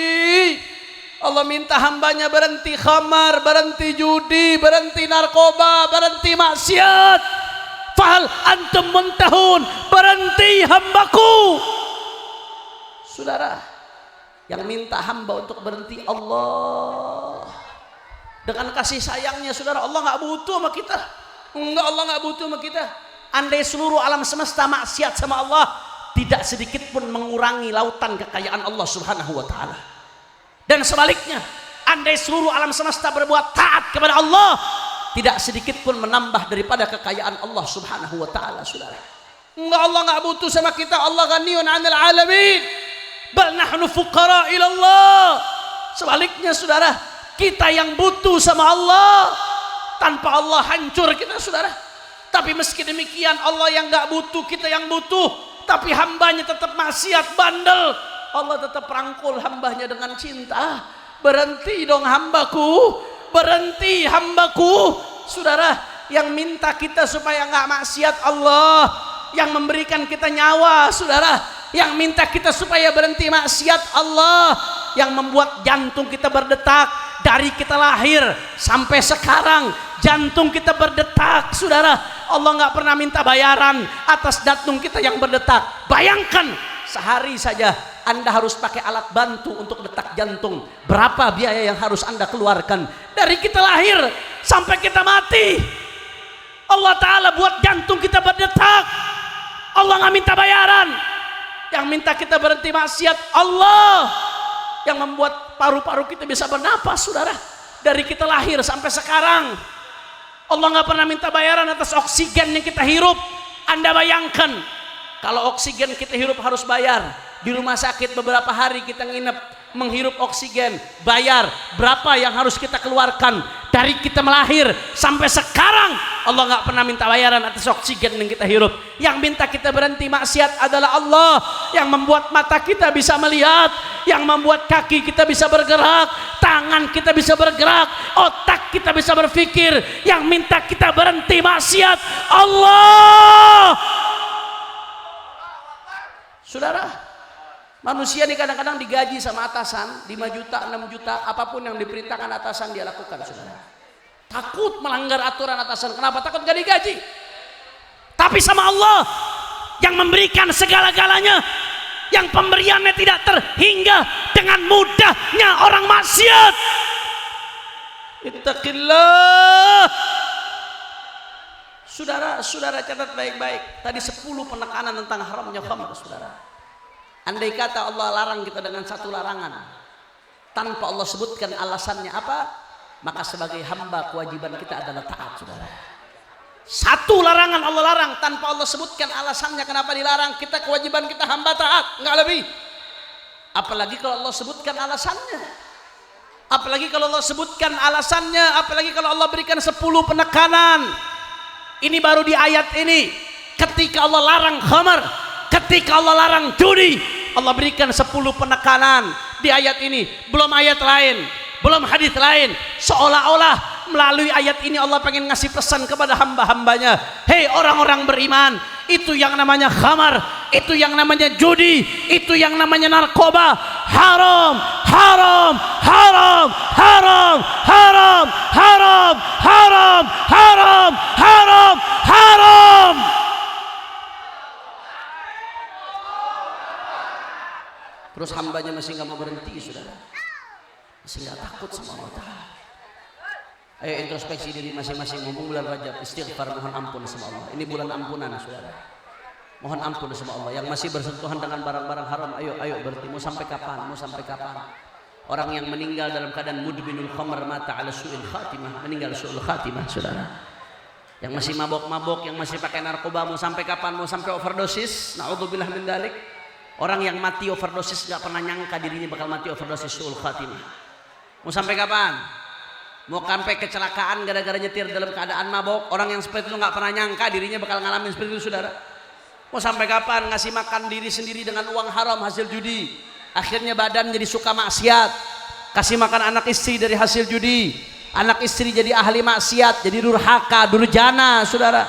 D: Allah minta hambanya berhenti khamar, berhenti judi, berhenti narkoba, berhenti maksiat. Fahal antum muntahun, berhenti hambaku. Saudara, yang minta hamba untuk berhenti Allah. Dengan kasih sayangnya saudara, Allah nggak butuh sama kita. Enggak, Allah nggak butuh sama kita. Andai seluruh alam semesta maksiat sama Allah, tidak sedikit pun mengurangi lautan kekayaan Allah Subhanahu wa Ta'ala. Dan sebaliknya, andai seluruh alam semesta berbuat taat kepada Allah, tidak sedikit pun menambah daripada kekayaan Allah Subhanahu wa Ta'ala, saudara. Enggak, Allah enggak butuh sama kita. Allah ghaniyun 'anil 'alamin. Bal nahnu fuqara ila Allah. Sebaliknya, saudara, kita yang butuh sama Allah. Tanpa Allah hancur kita, saudara. Tapi meski demikian, Allah yang enggak butuh, kita yang butuh. Tapi hambanya tetap maksiat, bandel. Allah tetap rangkul hambanya dengan cinta. Berhenti dong hambaku, berhenti hambaku. Saudara, yang minta kita supaya nggak maksiat Allah, yang memberikan kita nyawa, saudara, yang minta kita supaya berhenti maksiat Allah, yang membuat jantung kita berdetak dari kita lahir sampai sekarang. Jantung kita berdetak, saudara. Allah nggak pernah minta bayaran atas jantung kita yang berdetak. Bayangkan, sehari saja Anda harus pakai alat bantu untuk detak jantung. Berapa biaya yang harus Anda keluarkan dari kita lahir sampai kita mati? Allah Ta'ala buat jantung kita berdetak. Allah nggak minta bayaran. Yang minta kita berhenti maksiat Allah.
F: yang membuat paru-paru kita bisa bernapas, saudara. Dari kita lahir sampai sekarang, Allah nggak pernah minta bayaran atas oksigen yang kita hirup. Anda bayangkan, kalau oksigen kita hirup harus bayar. Di rumah sakit beberapa hari kita nginep menghirup oksigen, bayar. Berapa yang harus kita keluarkan? Dari kita melahir sampai sekarang, Allah nggak pernah minta bayaran atas oksigen yang kita hirup. Yang minta kita berhenti maksiat adalah Allah. Yang membuat mata kita bisa melihat, yang membuat kaki kita bisa bergerak, tangan kita bisa bergerak, otak kita bisa berpikir. Yang minta kita berhenti maksiat Allah. Saudara, manusia ini kadang-kadang digaji sama atasan 5 juta, 6 juta, apapun yang diperintahkan atasan dia lakukan, saudara. Takut melanggar aturan atasan. Kenapa? Takut gak digaji. Tapi sama Allah yang memberikan segala-galanya, yang pemberiannya tidak terhingga dengan mudahnya orang maksiat. Ittaqillah. Saudara catat baik-baik. Tadi 10 penekanan tentang haramnya khamr, saudara. Andai kata Allah larang kita dengan satu larangan tanpa Allah sebutkan alasannya apa, maka sebagai hamba kewajiban kita adalah taat, saudara. Satu larangan Allah larang tanpa Allah sebutkan alasannya kenapa dilarang, kita kewajiban kita hamba taat, enggak lebih. Apalagi kalau Allah sebutkan alasannya. Apalagi kalau Allah sebutkan alasannya, apalagi kalau Allah berikan 10 penekanan. Ini baru di ayat ini. Ketika Allah larang khamar, ketika Allah larang judi, Allah berikan 10 penekanan di ayat ini. Belum ayat lain, belum hadis lain. Seolah-olah melalui ayat ini Allah pengen ngasih pesan kepada hamba-hambanya. Hei orang-orang beriman, itu yang namanya khamar, itu yang namanya judi, itu yang namanya narkoba, haram, haram, haram, haram, haram, haram, haram, haram, haram, haram. Terus hambanya masih nggak mau berhenti, saudara. Masih nggak takut sama Allah Ta'ala. Ayo introspeksi diri masing-masing. Mumpung bulan Rajab, istighfar, mohon ampun sama Allah. Ini bulan ampunan, saudara. Mohon ampun sama Allah. Yang masih bersentuhan dengan barang-barang haram, ayo berhenti. Mau sampai kapan? Mau sampai kapan? Orang yang meninggal dalam keadaan mudbinul khamr mata ala su'il khatimah, meninggal su'il khatimah, saudara. Yang masih mabok-mabok, yang masih pakai narkoba, mau sampai kapan? Mau sampai overdosis? Na'udzubillah min dzalik. Orang yang mati overdosis gak pernah nyangka dirinya bakal mati overdosis su'ul khatimah. Mau sampai kapan? Mau sampai kecelakaan gara-gara nyetir dalam keadaan mabok. Orang yang seperti itu gak pernah nyangka dirinya bakal ngalamin seperti itu, saudara. Mau sampai kapan ngasih makan diri sendiri dengan uang haram hasil judi, akhirnya badan jadi suka maksiat. Kasih makan anak istri dari hasil judi, anak istri jadi ahli maksiat, jadi durhaka, durjana, saudara.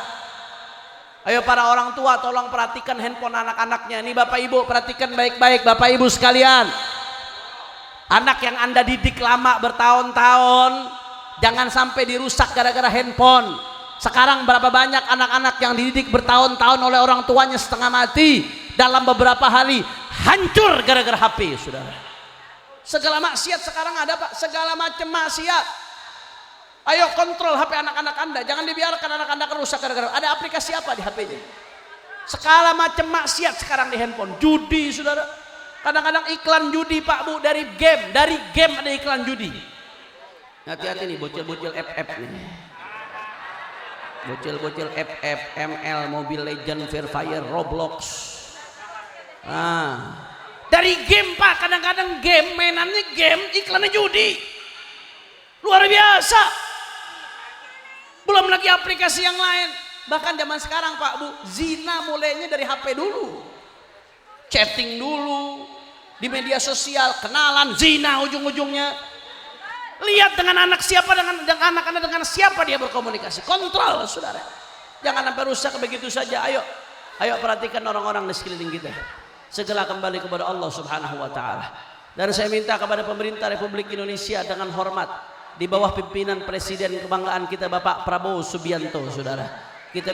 F: Ayo para orang tua tolong perhatikan handphone anak-anaknya. Ini Bapak Ibu perhatikan baik-baik, Bapak Ibu sekalian. Anak yang Anda didik lama bertahun-tahun, jangan sampai dirusak gara-gara handphone. Sekarang berapa banyak anak-anak yang dididik bertahun-tahun oleh orang tuanya setengah mati, dalam beberapa hari hancur gara-gara HP, saudara. Segala maksiat sekarang ada, Pak, segala macam maksiat. Ayo kontrol HP anak-anak Anda, jangan dibiarkan anak Anda rusak gara-gara ada aplikasi apa di HP-nya. Segala macam maksiat sekarang di handphone, judi, saudara. Kadang-kadang iklan judi, Pak Bu, dari game ada iklan judi. Hati-hati nih bocil-bocil FF nih. Bocil-bocil FF, ML, Mobile Legend, Free Fire, Roblox. Dari game, Pak, kadang-kadang game, mainannya game, iklannya judi. Luar biasa. Belum lagi aplikasi yang lain. Bahkan zaman sekarang, Pak Bu, zina mulainya dari HP dulu. Chatting dulu, di media sosial, kenalan, zina ujung-ujungnya. Lihat dengan anak siapa, dengan anak Anda dengan siapa dia berkomunikasi. Kontrol, saudara. Jangan sampai rusak begitu saja. Ayo perhatikan orang-orang di sekeliling kita. Segera kembali kepada Allah Subhanahu wa Ta'ala. Dan saya minta kepada pemerintah Republik Indonesia dengan hormat, di bawah pimpinan Presiden kebanggaan kita Bapak Prabowo Subianto, saudara. Kita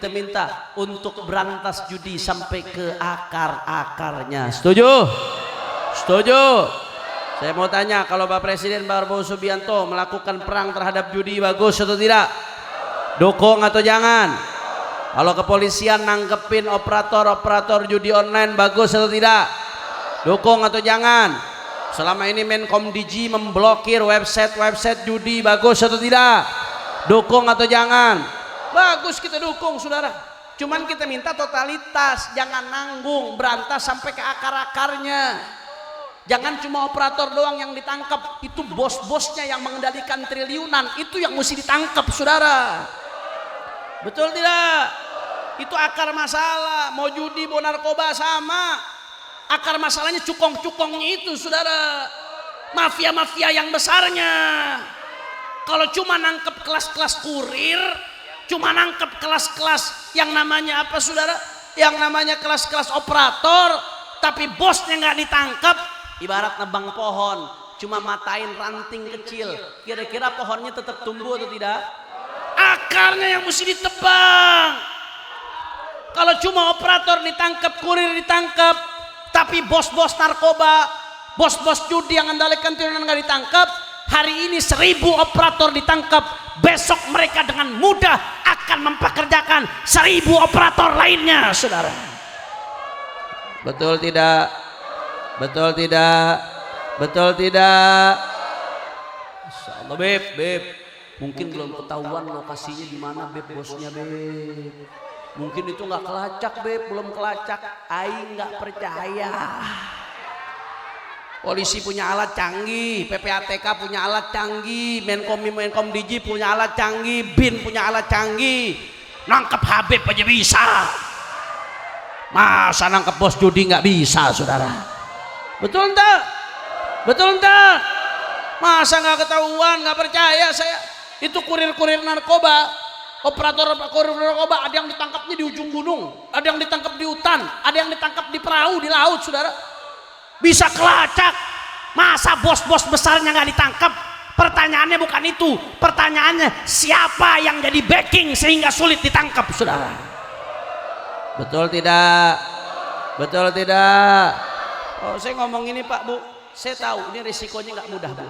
F: minta untuk berantas judi sampai ke akar-akarnya. Setuju? Saya mau tanya, kalau Pak Presiden Prabowo Subianto melakukan perang terhadap judi, bagus atau tidak? Dukung atau jangan? Kalau kepolisian nangkepin operator judi online, bagus atau tidak? Dukung atau jangan? Selama ini Menkom Digi memblokir website judi, bagus atau tidak? Dukung atau jangan? Bagus, kita dukung saudara. Cuman kita minta totalitas, jangan nanggung, berantas sampai ke akar-akarnya. Jangan cuma operator doang yang ditangkap, itu bos-bosnya yang mengendalikan triliunan, itu yang mesti ditangkap saudara. Betul tidak? Itu akar masalah. Mau judi, mau narkoba sama. Akar masalahnya cukong-cukongnya itu saudara, mafia-mafia yang besarnya. Kalau cuma nangkep kelas-kelas kurir, cuma nangkep kelas-kelas yang namanya apa saudara, yang namanya kelas-kelas operator, tapi bosnya nggak ditangkap, ibarat nebang pohon cuma matain ranting kecil, kira-kira pohonnya tetap tumbuh atau tidak? Akarnya yang mesti ditebang. Kalau cuma operator ditangkap, kurir ditangkap, tapi bos-bos narkoba, bos-bos judi yang mengendalikan triliunan nggak ditangkap, hari ini 1000 operator ditangkap, besok mereka dengan mudah akan mempekerjakan 1000 operator lainnya saudara. Betul tidak? Betul tidak? Betul tidak? Insyaallah beb, mungkin belum ketahuan lokasinya di mana beb, bosnya beb. Mungkin itu nggak kelacak beb, belum kelacak. Aing nggak percaya. Polisi punya alat canggih, PPATK punya alat canggih, Menkom Digi punya alat canggih, BIN punya alat canggih. Nangkep Habib aja bisa. Masa nangkep bos judi nggak bisa saudara? Betul enggak? Betul enggak? Masa nggak ketahuan? Nggak percaya saya. Itu kurir-kurir narkoba. Operator kurir narkoba ada yang ditangkapnya di ujung gunung, ada yang ditangkap di hutan, ada yang ditangkap di perahu di laut saudara. Bisa kelacak. Masa bos-bos besarnya nggak ditangkap? Pertanyaannya bukan itu, pertanyaannya siapa yang jadi backing sehingga sulit ditangkap saudara. Betul tidak? Betul tidak? Oh, saya ngomong ini Pak Bu, saya tahu ini risikonya nggak mudah Bu.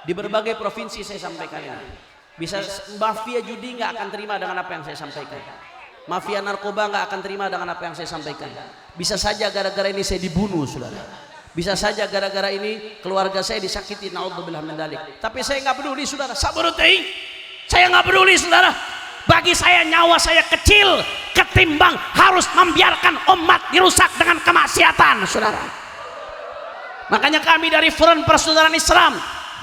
F: Di berbagai provinsi saya sampaikan ini. Bisa mafia judi nggak akan terima dengan apa yang saya sampaikan. Mafia narkoba nggak akan terima dengan apa yang saya sampaikan. Bisa saja gara-gara ini saya dibunuh saudara. Bisa saja gara-gara ini keluarga saya disakiti, naudzubillah min dzalik. Tapi saya nggak peduli saudara. Sabarutai. Saya nggak peduli saudara. Bagi saya nyawa saya kecil ketimbang harus membiarkan umat dirusak dengan kemaksiatan saudara. Makanya kami dari Front Persaudaraan Islam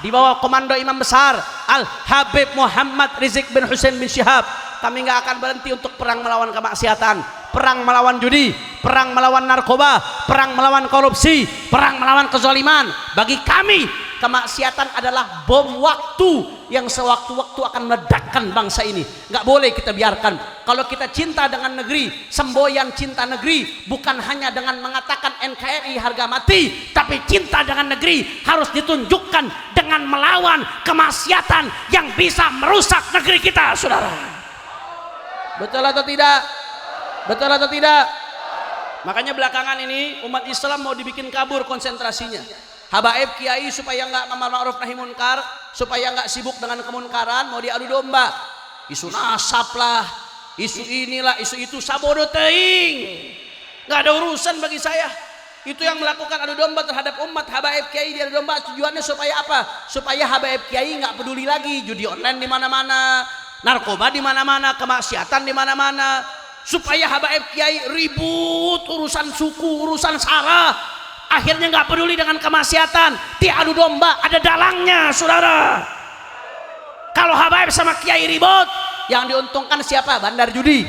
F: di bawah komando Imam Besar Al Habib Muhammad Rizik bin Hussein bin Syihab, kami nggak akan berhenti untuk perang melawan kemaksiatan, perang melawan judi, perang melawan narkoba, perang melawan korupsi, perang melawan kezaliman. Bagi kami kemaksiatan adalah bom waktu yang sewaktu-waktu akan meledakkan bangsa ini. Nggak boleh kita biarkan. Kalau kita cinta dengan negeri, semboyan cinta negeri bukan hanya dengan mengatakan NKRI harga mati, tapi cinta dengan negeri harus ditunjukkan dengan melawan kemaksiatan yang bisa merusak negeri kita saudara. Betul atau tidak? Betul atau tidak? Makanya belakangan ini umat Islam mau dibikin kabur konsentrasinya. Habaib kiai supaya nggak amar ma'ruf nahi munkar, supaya nggak sibuk dengan kemunkaran, mau diadu domba. Isu nasab lah, isu inilah, isu itu, sabodo teing. Nggak ada urusan bagi saya. Itu yang melakukan adu domba terhadap umat. Habaib kiai diadu domba tujuannya supaya apa? Supaya habaib kiai nggak peduli lagi judi online di mana-mana, narkoba di mana-mana, kemaksiatan di mana-mana. Supaya habaib kiai ribut urusan suku, urusan sara. Akhirnya nggak peduli dengan kemaksiatan, diadu domba, ada dalangnya saudara. Kalau habaib sama kiai ribut, yang diuntungkan siapa? Bandar judi.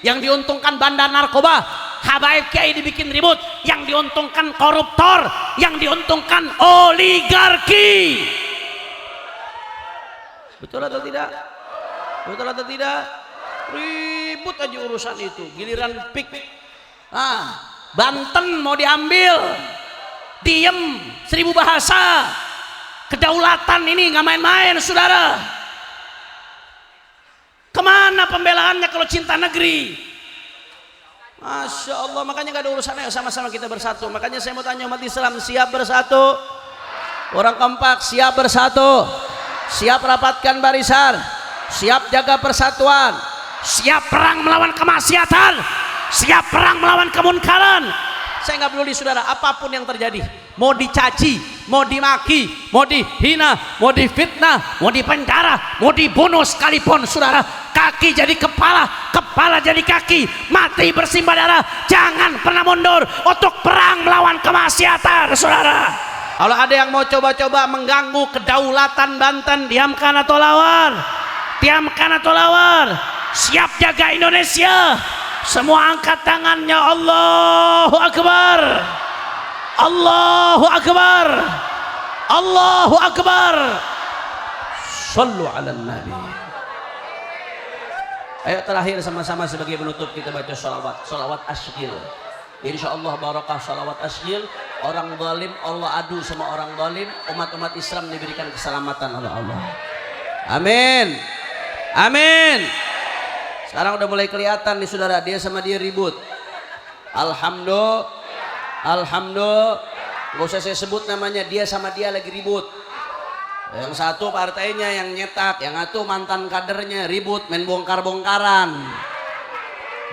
F: Yang diuntungkan bandar narkoba. Habaib kiai dibikin ribut, yang diuntungkan koruptor, yang diuntungkan oligarki. Betul atau tidak? Betul atau tidak? Ribut aja urusan itu. Giliran pik, Banten mau diambil, diem 1000 bahasa. Kedaulatan ini nggak main-main saudara. Kemana pembelaannya kalau cinta negeri? Masya Allah. Makanya nggak ada urusannya, sama-sama kita bersatu. Makanya saya mau tanya umat Islam, siap bersatu? Orang kompak siap bersatu, siap rapatkan barisan, siap jaga persatuan, siap perang melawan kemaksiatan, siap perang melawan kemunkaran. Saya nggak peduli saudara, apapun yang terjadi, mau dicaci, mau dimaki, mau dihina, mau difitnah, mau dipenjara, mau dibunuh sekalipun saudara, kaki jadi kepala, kepala jadi kaki, mati bersimbah darah, jangan pernah mundur untuk perang melawan kemaksiatan saudara. Kalau ada yang mau coba-coba mengganggu kedaulatan Banten, diamkan atau lawan? Diamkan atau lawan? Siap jaga Indonesia. Semua angkat tangannya. Allahu Akbar, Allahu Akbar, Allahu Akbar. Sallu ala Nabi. Ayo terakhir sama-sama sebagai penutup kita baca salawat, salawat asghil. Insyaallah barakah salawat asghil. Orang zalim Allah adu sama orang zalim, umat-umat Islam diberikan keselamatan oleh Allah. Amin. Amin. Sekarang udah mulai kelihatan nih saudara, dia sama dia ribut. Alhamdulillah, alhamdulillah. Gak usah saya sebut namanya, dia sama dia lagi ribut. Yang satu partainya yang nyetak, yang satu mantan kadernya ribut, main bongkar-bongkaran.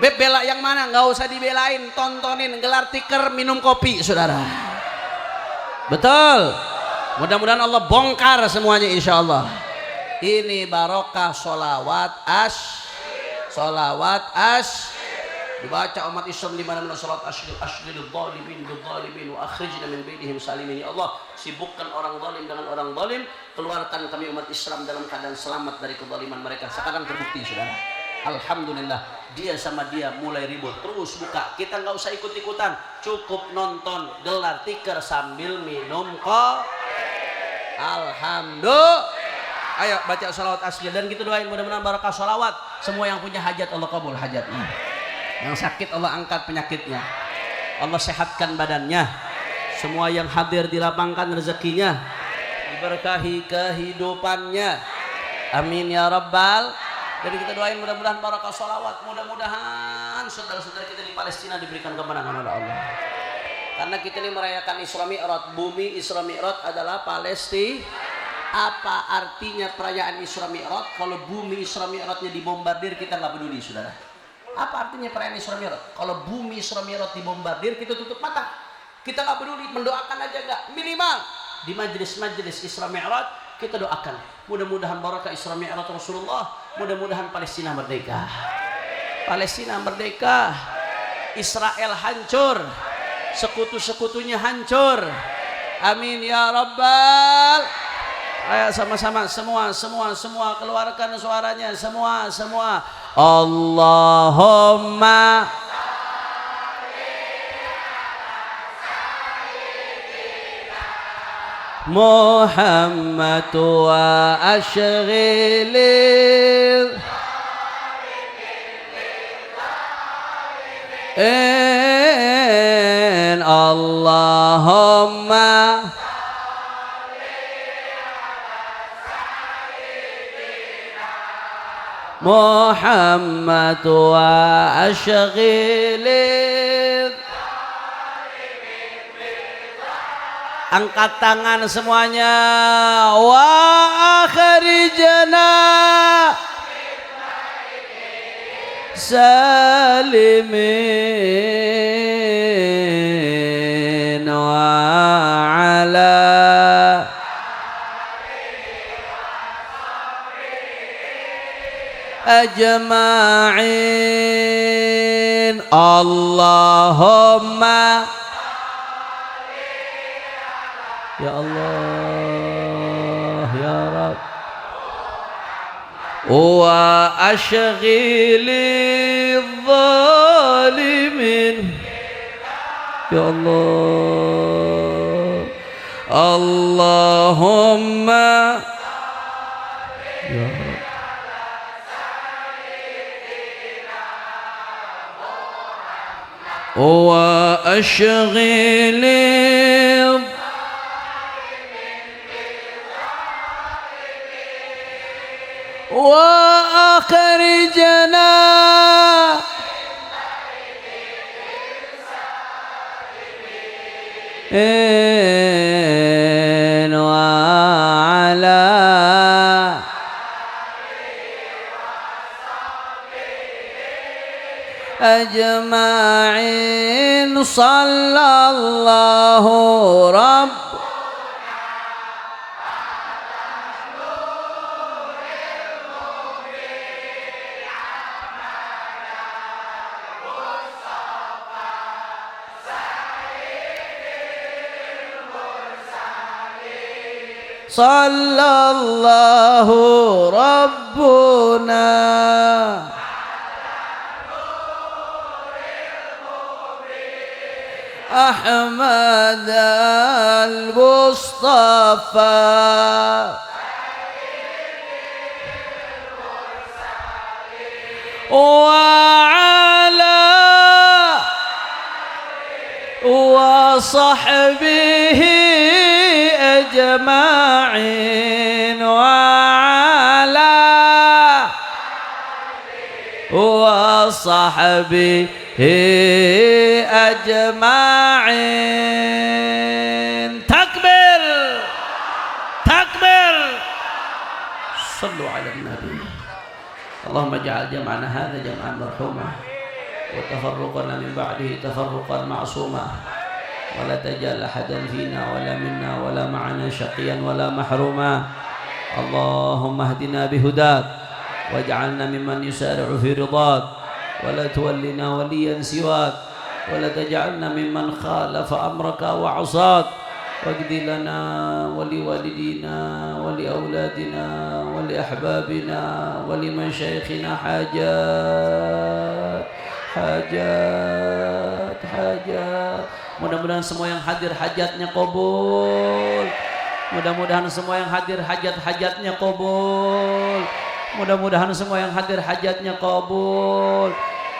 F: Beb bela yang mana? Nggak usah dibelain, tontonin, gelar tikar, minum kopi saudara. Betul. Mudah-mudahan Allah bongkar semuanya insya Allah. Ini barokah solawat solawat dibaca umat Islam di mana-mana salat asyril zalimin bil zalimin wa akhrijna min bainihim salimin. Ya Allah, sibukkan orang zalim dengan orang zalim, keluarkan kami umat Islam dalam keadaan selamat dari kezaliman mereka. Sekarang terbukti saudara, alhamdulillah dia sama dia mulai ribut, terus buka, kita nggak usah ikut-ikutan, cukup nonton gelar tikar sambil minum kopi. Alhamdulillah. Ayo baca salawat asli dan kita doain mudah-mudahan barakah salawat. Semua yang punya hajat Allah kabul hajatnya, yang sakit Allah angkat penyakitnya, Allah sehatkan badannya, semua yang hadir dilapangkan rezekinya, diberkahi kehidupannya, amin ya rabbal. Jadi kita doain mudah-mudahan barakah salawat, mudah-mudahan saudara-saudara kita di Palestina diberikan kemenangan oleh Allah. Karena kita ini merayakan Isra Mi'raj, bumi Isra Mi'raj adalah Palestina. Apa artinya perayaan Isra Mi'raj kalau bumi Isra Mi'rajnya dibombardir kita nggak peduli saudara? Apa artinya perayaan Isra Mi'raj? Kalau bumi Isra Mi'raj dibombardir kita tutup mata, kita nggak peduli, mendoakan aja nggak, minimal di majelis-majelis Isra Mi'raj kita doakan mudah-mudahan barakah Isra Mi'raj Rasulullah, mudah-mudahan Palestina merdeka, Palestina merdeka, Israel hancur, sekutu-sekutunya hancur, amin ya rabbal. Ayo sama-sama semua keluarkan suaranya semua. Allahumma Muhammad wa ashghilil Allahumma Muhammad wa ashghilil. Angkat tangan semuanya. Wa akhrijna salimin wa ala ajma'in. Allahumma ya Allah ya Rabb wa ashghilil zalimin ya Allah. Allahumma ya Rabb wa ashghilil wa akhrijna wa ala ajma'in. Sallallahu rabb sallallahu rabbuna Ahmad al-Mustafa وعلى وصحبه أجمعين وعلى وصحبه أجمعين تكبر تكبر صلوا على النبي اللهم اجعل جمعنا هذا جمعا مرحوما وتفرقنا من بعده تفرقا معصوما ولا تجعل أحدا فينا ولا منا ولا معنا شقيا ولا محروما اللهم اهدنا بهداك واجعلنا ممن يسارع في رضاك ولا تولنا وليا سواك ولا تجعلنا ممن خالف أمرك وعصاك واقض لنا ولوالدينا ولأولادنا ولأحبابنا ولمشايخنا حاجات mudah-mudahan semua yang hadir hajatnya qabul mudah-mudahan semua yang hadir hajat-hajatnya qabul mudah-mudahan semua yang hadir hajatnya qabul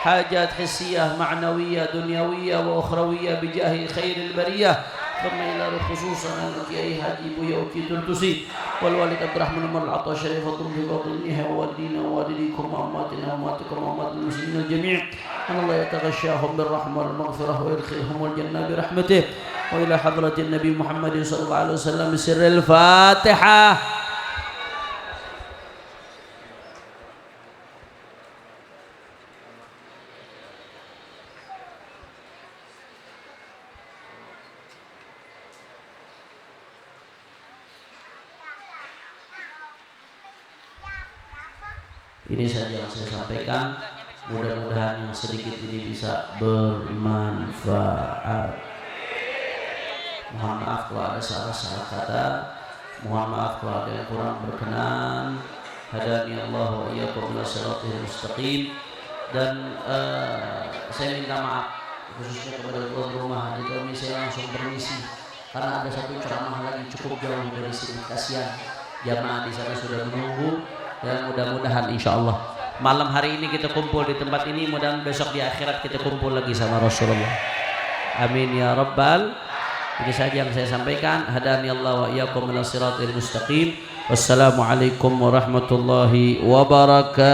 F: hajat hissiyah ma'nawiyah dunyawiyah wa ukhrawiyah bijahi khairil bariyah ثم إلى خصوصا الكيائي حاجي بويا وكيتون تسي والوالد عبد الرحمن عمر العطاء شريف وطلب بفضله ووالدينا ووالديكم وأماتنا وأماتكم وأمات المسلمين الجميع أن الله يتغشاهم بالرحمة والمغفرة ويدخلهم الجنة برحمته وإلى حضرة النبي محمد صلى الله عليه وسلم سر الفاتحة. Ini saja yang saya sampaikan. Mudah-mudahan yang sedikit ini bisa bermanfaat. Mohon maaf kalau ada salah-salah kata. Mohon maaf kalau ada yang kurang berkenan. Hadani Allah wa iyyakum ila shirathil mustaqim. Dan saya minta maaf khususnya kepada tuan rumah. Jadi kami saya langsung permisi karena ada satu ceramah lagi cukup jauh dari sini. Kasihan jamaah di sana sudah menunggu. Dan mudah-mudahan insya Allah malam hari ini kita kumpul di tempat ini, mudah-mudahan besok di akhirat kita kumpul lagi sama Rasulullah. Amin ya rabbal. Ini saja yang saya sampaikan. Hadani Allah wa iyyakum ila shirathil mustaqim. Wassalamualaikum warahmatullahi wabarakatuh.